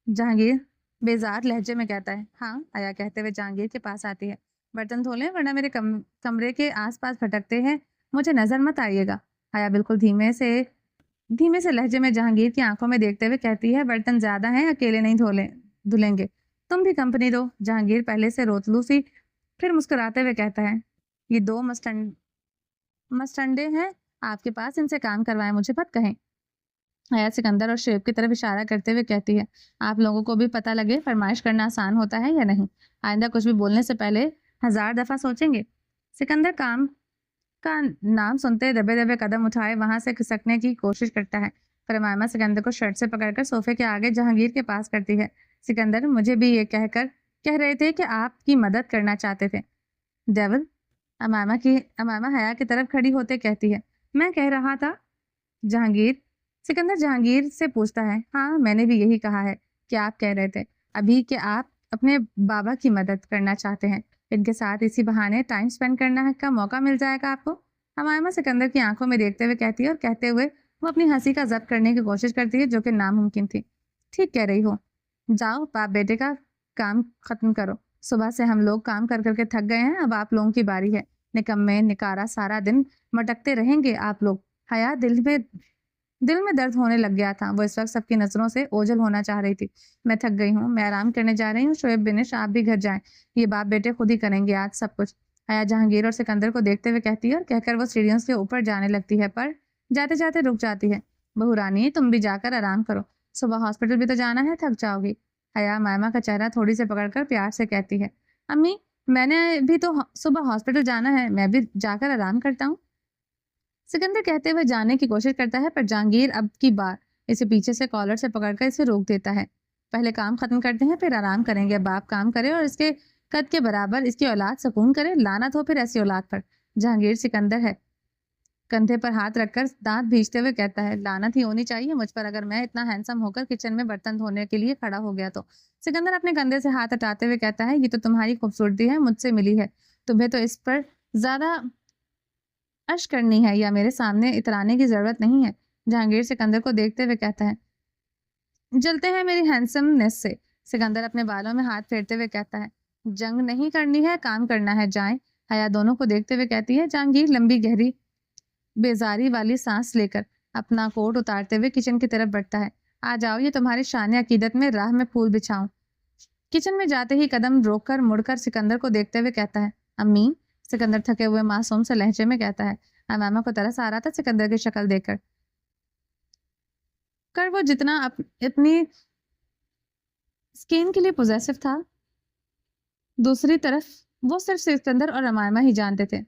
जहांगीर बेजार लहजे में कहता है। हाँ, हया कहते हुए जहांगीर के पास आती है। बर्तन धो लें वरना मेरे कमरे के आसपास भटकते हैं, मुझे नजर मत आइएगा। हया बिल्कुल धीमे से लहजे में जहांगीर की आंखों में देखते हुए कहती है, बर्तन ज्यादा हैं, अकेले नहीं धुलेंगे, तुम भी कंपनी दो। जहांगीर पहले से रोतलू सी फिर मुस्कुराते हुए कहता है, ये दो मस्टंडे हैं आपके पास, इनसे काम करवाएं, मुझे मत कहें। हया सिकंदर और शोएब की तरफ इशारा करते हुए कहती है, आप लोगों को भी पता लगे फरमाइश करना आसान होता है या नहीं। आइंदा कुछ भी बोलने से पहले 1000 दफा सोचेंगे। सिकंदर काम का नाम सुनते दबे दबे कदम उठाए वहां से खिसकने की कोशिश करता है, पर अमायमा सिकंदर को शर्ट से पकड़कर सोफे के आगे जहांगीर के पास करती है। सिकंदर, मुझे भी ये कह रहे थे कि आपकी मदद करना चाहते थे। डेविल? अमायमा हया की तरफ खड़ी होते कहती है, मैं कह रहा था। सिकंदर जहांगीर से पूछता है, हाँ मैंने भी यही कहा है कि आप कह रहे थे अभी कि आप अपने बाबा की मदद करना चाहते हैं, इनके साथ इसी बहाने टाइम स्पेंड करना का मौका मिल जाएगा आपको। अमायमा सिकंदर की आंखों में देखते हुए कहती है और कहते हुए वो अपनी हंसी का जब्त करने की कोशिश करती है जो कि नामुमकिन थी। ठीक कह रही हो, जाओ बाप बेटे का काम खत्म करो, सुबह से हम लोग काम कर करके थक गए हैं, अब आप लोगों की बारी है। निकम्मे निकारा सारा दिन मटकते रहेंगे आप लोग। हया दिल में दर्द होने लग गया था। वो इस वक्त सबकी नजरों से ओझल होना चाह रही थी। मैं थक गई हूँ, मैं आराम करने जा रही हूँ। शोएब बिनिश, आप भी घर जाएं, ये बाप बेटे खुद ही करेंगे आज सब कुछ। हया जहांगीर और सिकंदर को देखते हुए कहती है और कहकर वो सीढ़ियों से ऊपर जाने लगती है, पर जाते जाते रुक जाती है। बहू रानी, तुम भी जाकर आराम करो, सुबह हॉस्पिटल भी तो जाना है, थक जाओगी। हया मायमा का चेहरा थोड़ी से पकड़कर प्यार से कहती है, अम्मी मैंने भी तो सुबह हॉस्पिटल जाना है, मैं भी जाकर आराम करता हूँ। सिकंदर कहते हुए जाने की कोशिश करता है, पर जहांगीर अब की बार इसे पीछे से कॉलर से पकड़कर इसे रोक देता है। पहले काम खत्म करते हैं, फिर आराम करेंगे। बाप काम करे और इसके कद के बराबर इसकी औलाद सुकून करे, लानत हो फिर ऐसी औलाद पर। जहांगीर सिकंदर है कंधे पर हाथ रखकर दांत भींचते हुए कहता है, लानत ही होनी चाहिए मुझ पर, अगर मैं इतना हैंडसम होकर किचन में बर्तन धोने के लिए खड़ा हो गया तो। सिकंदर अपने कंधे से हाथ हटाते हुए कहता है, ये तो तुम्हारी खूबसूरती है, मुझसे मिली है, तुम्हें तो इस पर ज्यादा अश करनी है या मेरे सामने इतराने की जरूरत नहीं है। जहांगीर सिकंदर को देखते हुए कहता है, जलते हैं मेरी हैंडसमनेस से। सिकंदर अपने बालों में हाथ फेरते हुए कहता है, जंग नहीं करनी है, काम करना है, जाएं। हया दोनों को देखते हुए कहती है। जहांगीर लंबी गहरी बेजारी वाली सांस लेकर अपना कोट उतारते हुए किचन की तरफ बढ़ता है। आ जाओ, ये तुम्हारी शान अकीदत में राह में फूल बिछाऊं। किचन में जाते ही कदम रोककर मुड़कर सिकंदर को देखते हुए कहता है, अम्मी। सिकंदर थके हुए मासूम से लहजे में कहता है। अमामा को तरस आ रहा था सिकंदर की शक्ल देखकर, वो जितना अपनी स्किन के लिए पोजेसिव था, दूसरी तरफ वो सिर्फ सिकंदर और अमामा ही जानते थे।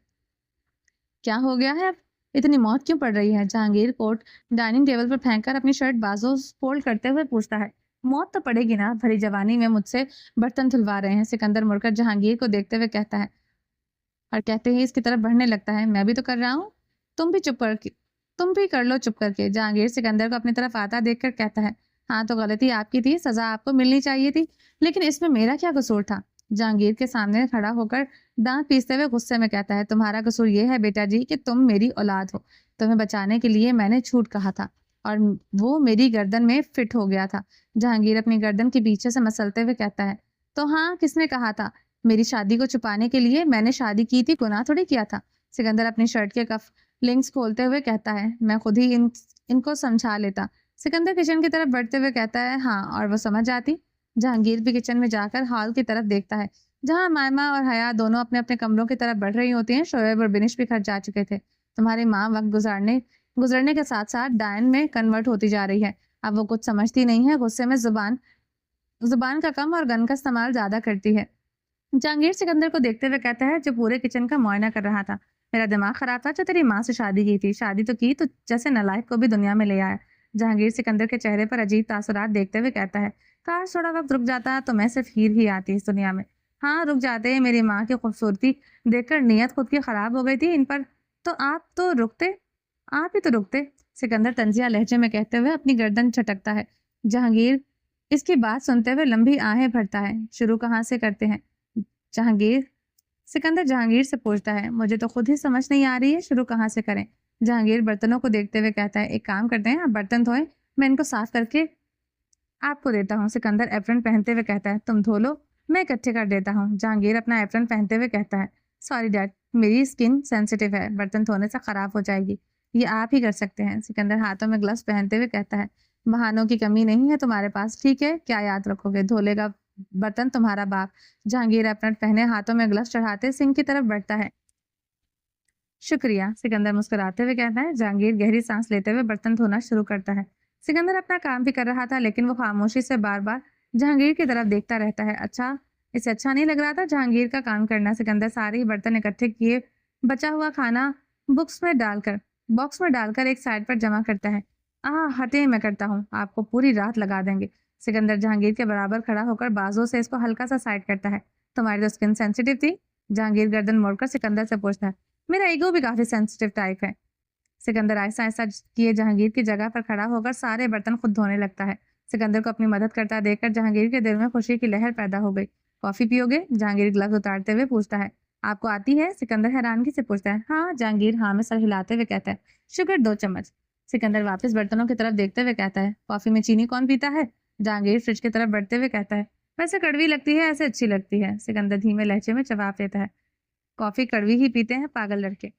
क्या हो गया है अब, इतनी मौत क्यों पड़ रही है? जहांगीर कोट डाइनिंग टेबल पर फेंककर अपनी शर्ट बाजू फोल्ड करते हुए पूछता है। मौत तो पड़ेगी ना, भरी जवानी में मुझसे बर्तन धुलवा रहे हैं। सिकंदर मुड़कर जहांगीर को देखते हुए कहता है और कहते ही इसकी तरफ बढ़ने लगता है, मैं भी तो कर रहा हूँ, तुम भी कर लो चुप करके। जहांगीर सिकंदर को अपनी तरफ आता देखकर कहता है, हाँ तो गलती आपकी थी, सजा आपको मिलनी चाहिए थी, लेकिन इसमें मेरा क्या कसूर था? जहांगीर के सामने खड़ा होकर दांत पीसते हुए गुस्से में कहता है, तुम्हारा कसूर ये है बेटा जी कि तुम मेरी औलाद हो। तुम्हें बचाने के लिए मैंने झूठ कहा था और वो मेरी गर्दन में फिट हो गया था। जहांगीर अपनी गर्दन के पीछे से मसलते हुए कहता है, तो हाँ, किसने कहा था? मेरी शादी को छुपाने के लिए मैंने शादी की थी, गुनाह थोड़ी किया था। सिकंदर अपनी शर्ट के कफ लिंक्स खोलते हुए कहता है, मैं खुद ही इनको समझा लेता। सिकंदर किचन की तरफ बढ़ते हुए कहता है, हाँ, और वो समझ जाती। जहांगीर भी किचन में जाकर हॉल की तरफ देखता है, जहां मायमा और हया दोनों अपने अपने कमरों की तरफ बढ़ रही होती हैं। शोएब और बिनिश भी घर जा चुके थे। तुम्हारी माँ वक्त गुजरने के साथ साथ डायन में कन्वर्ट होती जा रही है। अब वो कुछ समझती नहीं है, गुस्से में जुबान का कम और गन का इस्तेमाल ज्यादा करती है। जहांगीर सिकंदर को देखते हुए कहता है, जो पूरे किचन का मुआयना कर रहा था। मेरा दिमाग खराब था जो तेरी माँ से शादी की थी। शादी तो की, तो जैसे नालायक को भी दुनिया में ले आया। जहांगीर सिकंदर के चेहरे पर अजीब तासुरात देखते हुए कहता है, काश थोड़ा वक्त रुक जाता तो मैं सिर्फ हीर ही आती इस दुनिया में। हाँ, रुक जाते। मेरी माँ की खूबसूरती देखकर नीयत खुद की खराब हो गई थी इन पर, तो आप ही तो रुकते। सिकंदर तंजिया लहजे में कहते हुए अपनी गर्दन झटकता है। जहांगीर इसकी बात सुनते हुए लंबी आहें भरता है। शुरू कहाँ से करते हैं? जहांगीर सिकंदर जहांगीर से पूछता है, मुझे तो खुद ही समझ नहीं आ रही है, शुरू कहाँ से करें? जहांगीर बर्तनों को देखते हुए कहता है, एक काम करते हैं, आप बर्तन धोएं, मैं इनको साफ करके आपको देता हूँ। सिकंदर एप्रन पहनते हुए कहता है, तुम धो लो, मैं इकट्ठे कर देता हूँ। जहांगीर अपना एप्रन पहनते हुए कहता है, सॉरी डैड, मेरी स्किन सेंसिटिव है, बर्तन धोने से खराब हो जाएगी, ये आप ही कर सकते हैं। सिकंदर हाथों में ग्लव्स पहनते हुए कहता है, बहानों की कमी नहीं है तुम्हारे पास, ठीक है, क्या याद रखोगे, धोलेगा बर्तन तुम्हारा बाप। जहांगीर एप्रन पहने हाथों में ग्लव्स चढ़ाते सिंक की तरफ बढ़ता है। शुक्रिया, सिकंदर मुस्कुराते हुए कहता है। जहांगीर गहरी सांस लेते हुए बर्तन धोना शुरू करता है। सिकंदर अपना काम भी कर रहा था, लेकिन वो खामोशी से बार बार जहांगीर की तरफ देखता रहता है। इसे अच्छा नहीं लग रहा था जहांगीर का काम करना। सिकंदर सारे ही बर्तन इकट्ठे किए बचा हुआ खाना बॉक्स में डालकर एक साइड पर जमा करता है। हटे, मैं करता हूँ, आपको पूरी रात लगा देंगे। सिकंदर जहांगीर के बराबर खड़ा होकर बाजू से इसको हल्का सा साइड करता है। तुम्हारी तो स्किन सेंसिटिव थी। जहांगीर गर्दन मोड़कर सिकंदर से पूछता है, मेरा ईगो भी काफी सेंसिटिव टाइप है। सिकंदर ऐसा ऐसा किए जहांगीर की जगह पर खड़ा होकर सारे बर्तन खुद धोने लगता है। सिकंदर को अपनी मदद करता देखकर जहांगीर के दिल में खुशी की लहर पैदा हो गई। कॉफी पियोगे? जहांगीर ग्लव्स उतारते हुए पूछता है। आपको आती है? सिकंदर हैरानगी से पूछता है। हाँ। जहांगीर हाँ में सर हिलाते हुए कहता है। शुगर 2 चम्मच। सिकंदर वापस बर्तनों की तरफ देखते हुए कहता है, कॉफी में चीनी कौन पीता है? जहांगीर फ्रिज की तरफ बढ़ते हुए कहता है, वैसे कड़वी लगती है, ऐसे अच्छी लगती है। सिकंदर धीमे लहजे में जवाब देता है, कॉफी कड़वी ही पीते हैं पागल लड़के।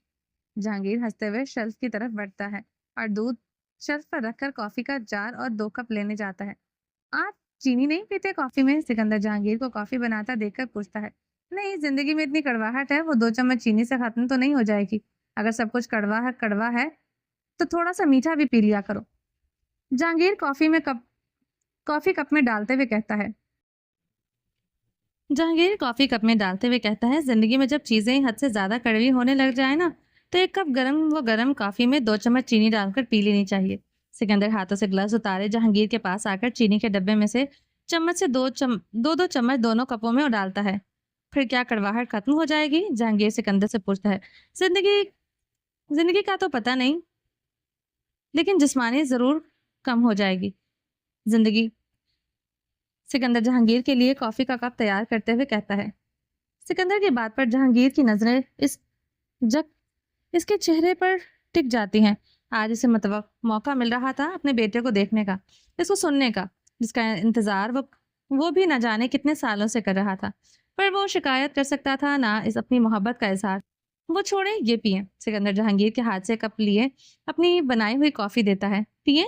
जहांगीर हंसते हुए शेल्फ की तरफ बढ़ता है और दूध शेल्फ पर रखकर कॉफी का जार और 2 कप लेने जाता है। आप चीनी नहीं पीते कॉफी में? सिकंदर जहांगीर को कॉफी बनाता देखकर पूछता है। नहीं, जिंदगी में इतनी कड़वाहट है, वो 2 चम्मच चीनी से खत्म तो नहीं हो जाएगी। अगर सब कुछ कड़वा है तो थोड़ा सा मीठा भी पी लिया करो। जहांगीर कॉफी कप में डालते हुए कहता है। जहांगीर कॉफी कप में डालते हुए कहता है, जिंदगी में जब चीजें हद से ज्यादा कड़वी होने लग जाए ना, तो एक कप गरम कॉफी में 2 चम्मच चीनी डालकर पी लेनी चाहिए। सिकंदर हाथों से ग्लास उतारे जहांगीर के पास आकर चीनी के डब्बे में से चम्मच से दो चम्मच दोनों कपों में डालता है। फिर क्या कड़वाहट खत्म हो जाएगी? जहांगीर सिकंदर से पूछता है। जिंदगी जिंदगी का तो पता नहीं, लेकिन जिस्मानी जरूर कम हो जाएगी। जिंदगी सिकंदर जहांगीर के लिए कॉफी का कप तैयार करते हुए कहता है। सिकंदर की बात पर जहांगीर की नजरें जब इसके चेहरे पर टिक जाती हैं। आज इसे मौका मिल रहा था अपने बेटे को देखने का, इसको सुनने का, जिसका इंतजार वो भी न जाने कितने सालों से कर रहा था। पर वो शिकायत कर सकता था ना इस अपनी मोहब्बत का इजहार। वो छोड़े, ये पिए। सिकंदर जहांगीर के हाथ से कप लिए अपनी बनाई हुई कॉफी देता है। पिए।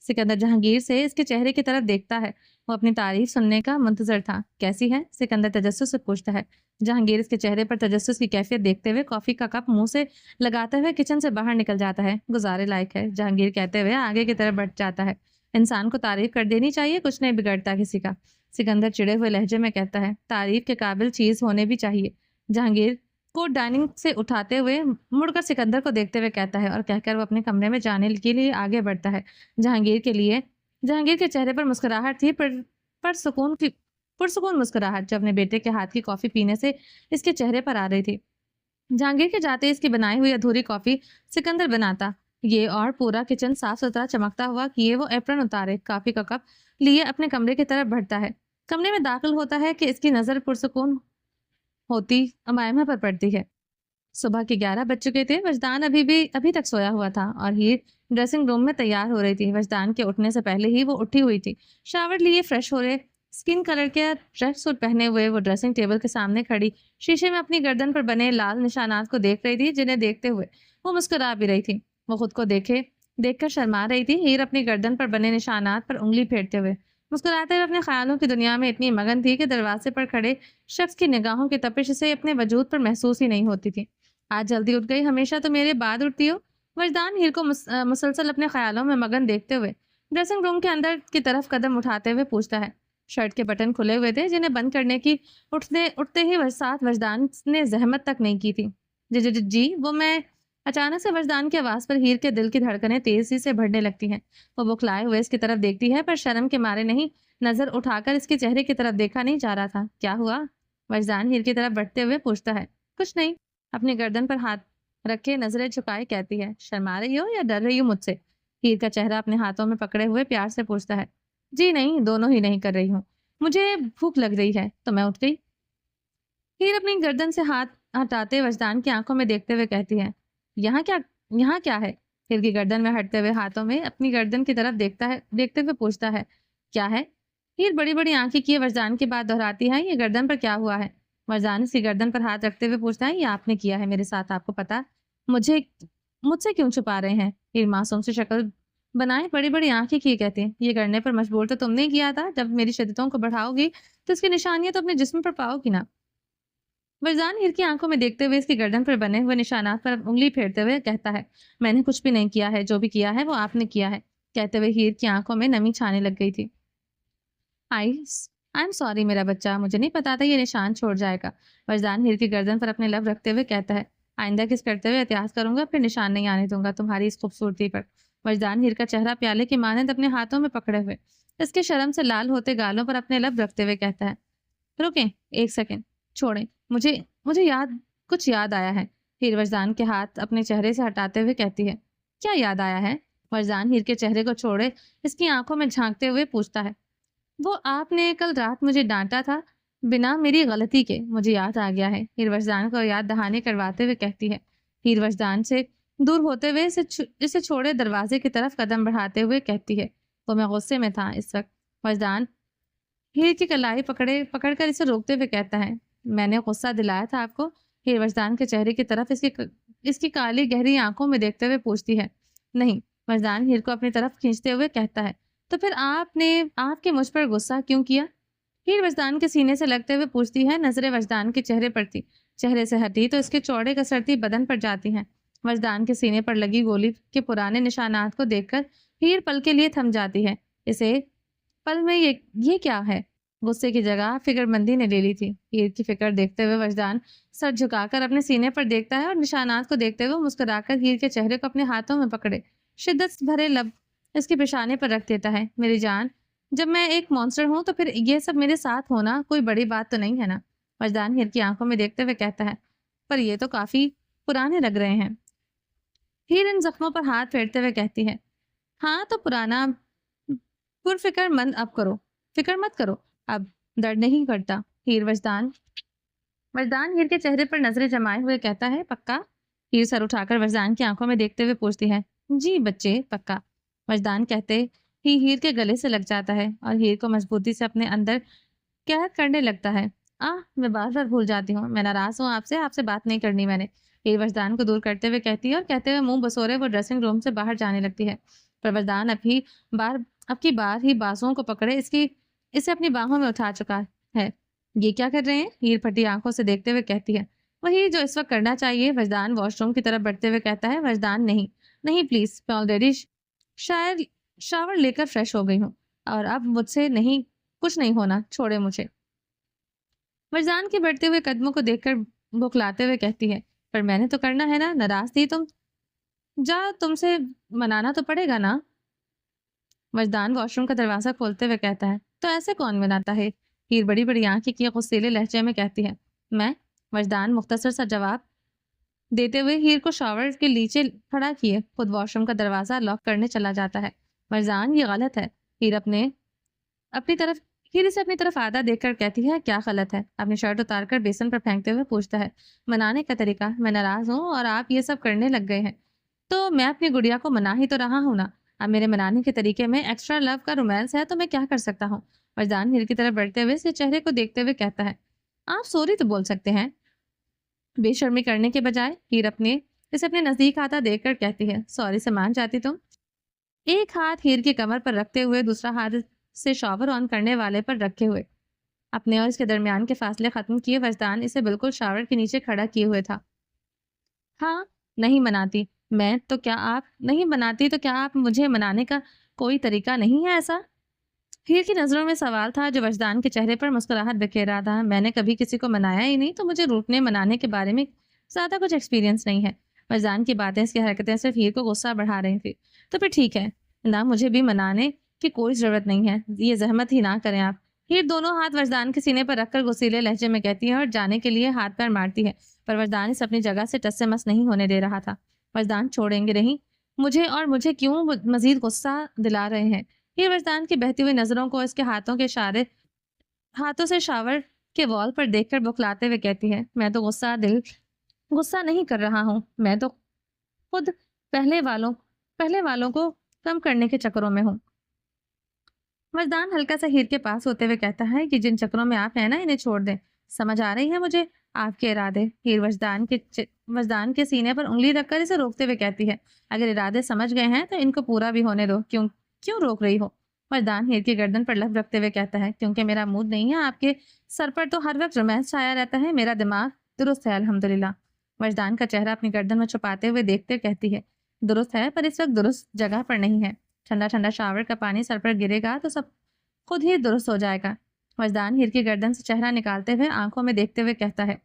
सिकंदर जहांगीर से इसके चेहरे की तरफ देखता है। वो अपनी तारीफ सुनने का मुंतजर था। कैसी है? सिकंदर तजस्सुस से पूछता है। जहांगीर इसके चेहरे पर तजस्सुस की कैफियत देखते हुए कॉफी का कप मुंह से लगाते हुए किचन से बाहर निकल जाता है। गुजारे लायक है, जहांगीर कहते हुए आगे की तरफ बढ़ जाता है। इंसान को तारीफ कर देनी चाहिए, कुछ नहीं बिगड़ता किसी का। सिकंदर चिड़े हुए लहजे में कहता है। तारीफ के काबिल चीज होने भी चाहिए। जहांगीर को डाइनिंग से उठाते हुए मुड़कर सिकंदर को देखते हुए कहता है और कहकर वो अपने कमरे में जाने के लिए आगे बढ़ता है। जहांगीर के चेहरे पर मुस्कुराहट थी, पर पुरसुकून मुस्कुराहट, जो अपने बेटे के हाथ की कॉफी पीने से इसके चेहरे पर आ रही थी। जहांगीर के जाते इसकी बनाई हुई अधूरी कॉफी सिकंदर बनाता ये और पूरा किचन साफ सुथरा चमकता हुआ किए वो एप्रन उतारे कॉफी का कप लिए अपने कमरे की तरफ बढ़ता है। कमरे में दाखिल होता है कि इसकी नजर पुरसुकून होती अमायमा पर पड़ती है। सुबह के 11 बज चुके थे। वजदान अभी तक सोया हुआ था और हीर ड्रेसिंग रूम में तैयार हो रही थी। वजदान के उठने से पहले ही वो उठी हुई थी। शावर लिए फ्रेश हो रहे, स्किन कलर के ड्रेस सूट पहने हुए वो ड्रेसिंग टेबल के सामने खड़ी शीशे में अपनी गर्दन पर बने लाल निशानात को देख रही थी, जिन्हें देखते हुए वो मुस्कुरा भी रही थी। वो खुद को देखकर शर्मा रही थी। हीर अपनी गर्दन पर बने निशानात पर उंगली फेरते हुए मुस्कुराते हुए अपने ख्यालों की दुनिया में इतनी मगन थी कि दरवाजे पर खड़े शख्स की निगाहों की तपिश से अपने वजूद पर महसूस ही नहीं होती थी। आज जल्दी उठ गई, हमेशा तो मेरे बाद उठती हो। वजदान हीर को मुसलसल अपने ख्यालों में मगन देखते हुए ड्रेसिंग रूम के अंदर की तरफ कदम उठाते हुए पूछता है। शर्ट के बटन खुले हुए थे, जिन्हें बंद करने की उठते ही वजदान ने जहमत तक नहीं की थी। जी वो मैं। अचानक से वजदान की आवाज पर हीर के दिल की धड़कनें तेजी से बढ़ने लगती हैं। वो बुखलाए हुए इसकी तरफ देखती है, पर शर्म के मारे नहीं, नजर उठाकर इसके चेहरे की तरफ देखा नहीं जा रहा था। क्या हुआ? वजदान हीर की तरफ बढ़ते हुए पूछता है। कुछ नहीं, अपनी गर्दन पर हाथ रखे नजरें झुकाए कहती है। शर्मा रही हो या डर रही हो मुझसे? हीर का चेहरा अपने हाथों में पकड़े हुए प्यार से पूछता है। जी नहीं, दोनों ही नहीं कर रही हूँ। मुझे भूख लग रही है तो मैं उठ गई। हीर अपनी गर्दन से हाथ हटाते वजदान की आंखों में देखते हुए कहती है। यहाँ क्या यहाँ क्या है? हीर की गर्दन में हटते हुए हाथों में अपनी गर्दन की तरफ देखते हुए पूछता है। क्या है? हीर बड़ी बड़ी आंखें किए वजदान की बात दोहराती है। ये गर्दन पर क्या हुआ है? वजदान इसकी गर्दन पर हाथ रखते हुए पूछता है। ये आपने किया है मेरे साथ, आपको पता? मुझे मुझसे क्यों छुपा रहे हैं? हीर मासूम से शक्ल बनाए बड़ी बड़ी आंखें किए कहते हैं। ये करने पर मजबूर तो तुमने किया था। जब मेरी शिद्दतों को बढ़ाओगी तो इसकी निशानियां तो अपने जिस्म पर पाओगी ना। वरदान हीर की आंखों में देखते हुए इसकी गर्दन पर बने हुए निशानात पर उंगली फेरते हुए कहता है। मैंने कुछ भी नहीं किया है, जो भी किया है वो आपने किया है। कहते हुए हीर की आंखों में नमी छाने लग गई थी। आई आई एम सॉरी मेरा बच्चा, मुझे नहीं पता था ये निशान छोड़ जाएगा। वरदान हीर की गर्दन पर अपने लब रखते हुए कहता है। आइंदा किस करते हुए एहतियात करूंगा, फिर निशान नहीं आने दूंगा तुम्हारी इस खूबसूरती पर। वरदान हीर का चेहरा प्याले की मानंद अपने हाथों में पकड़े हुए इसके शर्म से लाल होते गालों पर अपने लब रखते हुए कहता है। रुकें, एक सेकेंड, छोड़ें, मुझे मुझे कुछ याद आया है। हीर वरदान के हाथ अपने चेहरे से हटाते हुए कहती है। क्या याद आया है? वरदान हीर के चेहरे को छोड़े इसकी आंखों में झांकते हुए पूछता है। वो आपने कल रात मुझे डांटा था बिना मेरी गलती के, मुझे याद आ गया है। हीर वरदान को याद दहानी करवाते हुए कहती है। हीर वरदान से दूर होते हुए इसे छोड़े दरवाजे की तरफ कदम बढ़ाते हुए कहती है। वो मैं गुस्से में था इस वक्त। वरदान हीर की कलाई पकड़कर इसे रोकते हुए कहता है। मैंने गुस्सा दिलाया था आपको? हीर वजदान के चेहरे की तरफ इसकी काली गहरी आंखों में देखते हुए पूछती है। नहीं, وجدان ہیر کو اپنی طرف کھینچتے ہوئے کہتا ہے، تو پھر آپ کے مجھ پر غصہ کیوں کیا؟ ہیر وجدان کے سینے سے لگتے ہوئے پوچھتی ہے۔ نظریں وجدان کے چہرے پر تھی، چہرے سے ہٹی تو اس کے چوڑے کسرتی بدن پر جاتی ہیں۔ وجدان کے سینے پر لگی گولی کے پرانے نشانات کو دیکھ کر ہیر پل کے لیے تھم جاتی ہے۔ اسے پل میں یہ کیا ہے؟ غصے کی جگہ فکر مندی نے لے لی تھی۔ ہیر کی فکر دیکھتے ہوئے وجدان سر جھکا کر اپنے سینے پر دیکھتا ہے اور نشانات کو دیکھتے ہوئے مسکرا کر ہیر کے چہرے کو اپنے ہاتھوں میں پکڑے شدت بھرے لب اس کے پیشانے پر رکھ دیتا ہے۔ میری جان، جب میں ایک مونسٹر ہوں تو پھر یہ سب میرے ساتھ ہونا کوئی بڑی بات تو نہیں ہے نا؟ وجدان ہیر کی آنکھوں میں دیکھتے ہوئے کہتا ہے، پر یہ تو کافی پرانے لگ رہے ہیں۔ ہیر ان زخموں پر ہاتھ پھیرتے ہوئے کہتی ہے، ہاں تو پرانا، پر فکر مند اب کرو، فکر مت کرو، اب درد نہیں کرتا۔ وجدان ہیر کے چہرے پر نظریں جمائے ہوئے کہتا ہے، پکا؟ ہیر سر اٹھا کر وجدان کی آنکھوں میں دیکھتے ہوئے پوچھتی ہے، جی بچے، پکا۔ وجدان کہتے ہی ہیر کے گلے سے لگ جاتا ہے اور ہیر کو مضبوطی سے اپنے اندر قید کرنے لگتا ہے۔ میں بار بار بھول جاتی ہوں، میں ناراض ہوں آپ سے بات نہیں کرنی میں نے۔ ہیر وجدان کو دور کرتے ہوئے کہتی ہے اور کہتے ہوئے منہ بسورے وہ ڈریسنگ روم سے باہر جانے لگتی ہے۔ پر وجدان اب کی بار ہی بازوؤں کو پکڑے اسے اپنی باہوں میں اٹھا چکا ہے۔ یہ کیا کر رہے ہیں؟ ہیر پھٹی آنکھوں سے دیکھتے ہوئے کہتی ہے، وہی جو اس وقت کرنا چاہیے۔ وجدان واش روم کی طرف بڑھتے ہوئے کہتا ہے، وجدان نہیں پلیز، میں آلریڈی شاید شاور لے کر فریش ہو گئی ہوں اور اب مجھ سے کچھ نہیں ہونا، چھوڑے مجھے۔ وجدان کے بڑھتے ہوئے قدموں کو دیکھ کر بھکلاتے ہوئے کہتی ہے، پر میں نے تو کرنا ہے نا، ناراض تھی تم، تم سے منانا تو پڑے گا نا۔ وجدان واش روم کا دروازہ کھولتے ہوئے کہتا ہے، تو ایسے کون مناتا ہے؟ ہیر بڑی بڑی آنکھیں کیے غصیلے لہجے میں کہتی ہے، میں؟ وجدان مختصر سا جواب دیتے ہوئے ہیر کو شاور کے نیچے کھڑا کیے خود واش روم کا دروازہ لاک کرنے چلا جاتا ہے۔ وجدان، یہ غلط ہے۔ ہیر اسے اپنی طرف آدھا دیکھ کر کہتی ہے، کیا غلط ہے؟ اپنی شرٹ اتار کر بیسن پر پھینکتے ہوئے پوچھتا ہے، منانے کا طریقہ؟ میں ناراض ہوں اور آپ یہ سب کرنے لگ گئے ہیں تو میں اپنی گڑیا کو منا ہی تو رہا ہوں نا۔ اب میرے منانے کے طریقے میں ایکسٹرا لو کا رومانس ہے تو میں کیا کر سکتا ہوں؟ وجدان ہیر کی طرف بڑھتے ہوئے اسے چہرے کو دیکھتے ہوئے کہتا ہے، آپ سوری تو بول سکتے ہیں بے شرمی کرنے کے بجائے۔ ہیر اسے اپنے نزدیک آتا دیکھ کر کہتی ہے، سوری سے مان جاتی تم؟ ایک ہاتھ ہیر کی کمر پر رکھتے ہوئے دوسرا ہاتھ سے شاور آن کرنے والے پر رکھے ہوئے اپنے اور اس کے درمیان کے فاصلے ختم کیے وجدان اسے بالکل شاور کے نیچے کھڑا کیے ہوئے تھا۔ ہاں، نہیں مناتی میں تو کیا آپ نہیں مناتی تو کیا آپ مجھے منانے کا کوئی طریقہ نہیں ہے ایسا؟ ہیر کی نظروں میں سوال تھا جو وجدان کے چہرے پر مسکراہٹ بکھیر رہا تھا۔ میں نے کبھی کسی کو منایا ہی نہیں تو مجھے روٹنے منانے کے بارے میں زیادہ کچھ ایکسپیرینس نہیں ہے۔ وجدان کی باتیں، اس کی حرکتیں صرف ہیر کو غصہ بڑھا رہی تھی۔ تو پھر ٹھیک ہے نہ، مجھے بھی منانے کی کوئی ضرورت نہیں ہے، یہ زحمت ہی نہ کریں آپ۔ ہیر دونوں ہاتھ وجدان کے سینے پر رکھ کر غصیلے لہجے میں کہتی ہے اور جانے کے لیے ہاتھ پیر مارتی ہے، پر وجدان اس اپنی جگہ سے ٹس سے مس نہیں ہونے دے رہا تھا۔ وجدان، چھوڑیں گے نہیں مجھے کیوں مزید غصہ دلا رہے ہیں؟ ہیر وجدان کی بہتی ہوئی نظروں کو اس کے ہاتھوں سے شاور کے وال پر دیکھ کر بکلاتے ہوئے کہتی ہے، میں تو غصہ نہیں کر رہا ہوں، میں تو خود پہلے والوں کو کم کرنے کے چکروں میں ہوں۔ وجدان ہلکا سا ہیر کے پاس ہوتے ہوئے کہتا ہے کہ جن چکروں میں آپ ہیں نا، انہیں چھوڑ دیں، سمجھ آ رہی ہے مجھے آپ کے ارادے۔ ہیر وجدان کے سینے پر انگلی رکھ کر اسے روکتے ہوئے کہتی ہے، اگر ارادے سمجھ گئے ہیں تو ان کو پورا بھی ہونے دو، کیوں روک رہی ہو؟ وجدان ہیر کی گردن پر لب رکھتے ہوئے کہتا ہے، کیونکہ میرا موڈ نہیں ہے، آپ کے سر پر تو ہر وقت رومانس چھایا رہتا ہے، میرا دماغ درست ہے الحمدللہ۔ وجدان کا چہرہ اپنی گردن میں چھپاتے ہوئے دیکھتے کہتی ہے، درست ہے پر اس وقت درست جگہ پر نہیں ہے، ٹھنڈا ٹھنڈا شاور کا پانی سر پر گرے گا تو سب خود ہی درست ہو جائے گا۔ وجدان ہیر کی گردن سے چہرہ نکالتے ہوئے آنکھوں میں دیکھتے ہوئے کہتا ہے،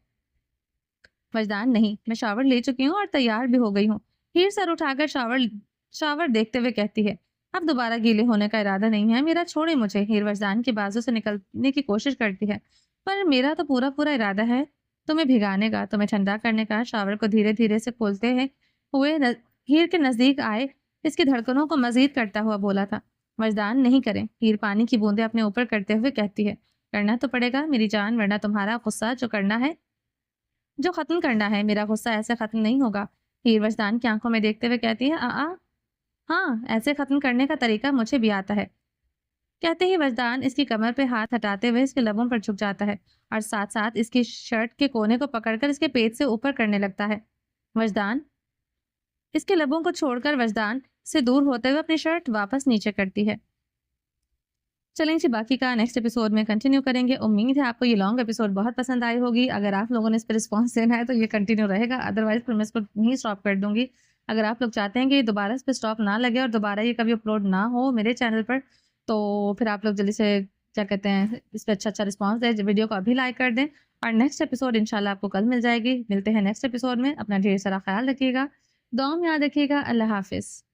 وجدان، نہیں، میں شاور لے چکی ہوں اور تیار بھی ہو گئی ہوں۔ ہیر سر اٹھا کر شاور دیکھتے ہوئے کہتی ہے، اب دوبارہ گیلے ہونے کا ارادہ نہیں ہے میرا، چھوڑے مجھے۔ ہیر وجدان کی بازو سے نکلنے کی کوشش کرتی ہے، پر میرا تو پورا ارادہ ہے تمہیں بھگانے کا، تمہیں ٹھنڈا کرنے کا۔ شاور کو دھیرے دھیرے سے کھولتے ہوئے ہیر کے نزدیک آئے اس کی دھڑکنوں کو مزید کرتا ہوا بولا تھا، وجدان، نہیں کریں۔ ہیر پانی کی بوندیں اپنے اوپر کرتے ہوئے کہتی ہے، کرنا تو پڑے گا میری جان، ورنہ تمہارا غصہ جو ختم کرنا ہے، میرا غصہ ایسے ختم نہیں ہوگا۔ ہیر وجدان کی آنکھوں میں دیکھتے ہوئے کہتی ہے، ہاں، ایسے ختم کرنے کا طریقہ مجھے بھی آتا ہے۔ کہتے ہی وجدان اس کی کمر پہ ہاتھ ہٹاتے ہوئے اس کے لبوں پر جھک جاتا ہے اور ساتھ ساتھ اس کی شرٹ کے کونے کو پکڑ کر اس کے پیٹ سے اوپر کرنے لگتا ہے۔ وجدان، اس کے لبوں کو چھوڑ کر وجدان سے دور ہوتے ہوئے اپنی شرٹ واپس نیچے کرتی ہے۔ چلیں جی، باقی کا نیکسٹ ایپیسوڈ میں کنٹینیو کریں گے۔ امید ہے آپ کو یہ لانگ ایپیسوڈ بہت پسند آئی ہوگی۔ اگر آپ لوگوں نے اس پہ رسپانس دینا ہے تو یہ کنٹینیو رہے گا، ادروائز پھر میں اس کو نہیں اسٹاپ کر دوں گی۔ اگر آپ لوگ چاہتے ہیں کہ دوبارہ اس پہ اسٹاپ نہ لگے اور دوبارہ یہ کبھی اپلوڈ نہ ہو میرے چینل پر، تو پھر آپ لوگ جلدی سے کیا کہتے ہیں اس پہ اچھا رسپانس دیں، ویڈیو کو ابھی لائک کر دیں، اور نیکسٹ ایپیسوڈ انشاءاللہ آپ کو کل مل جائے گی۔ ملتے ہیں نیکسٹ ایپیسوڈ میں، اپنا ڈھیر سارا خیال رکھیے گا، دعاؤں میں یاد رکھیے گا۔ اللہ حافظ۔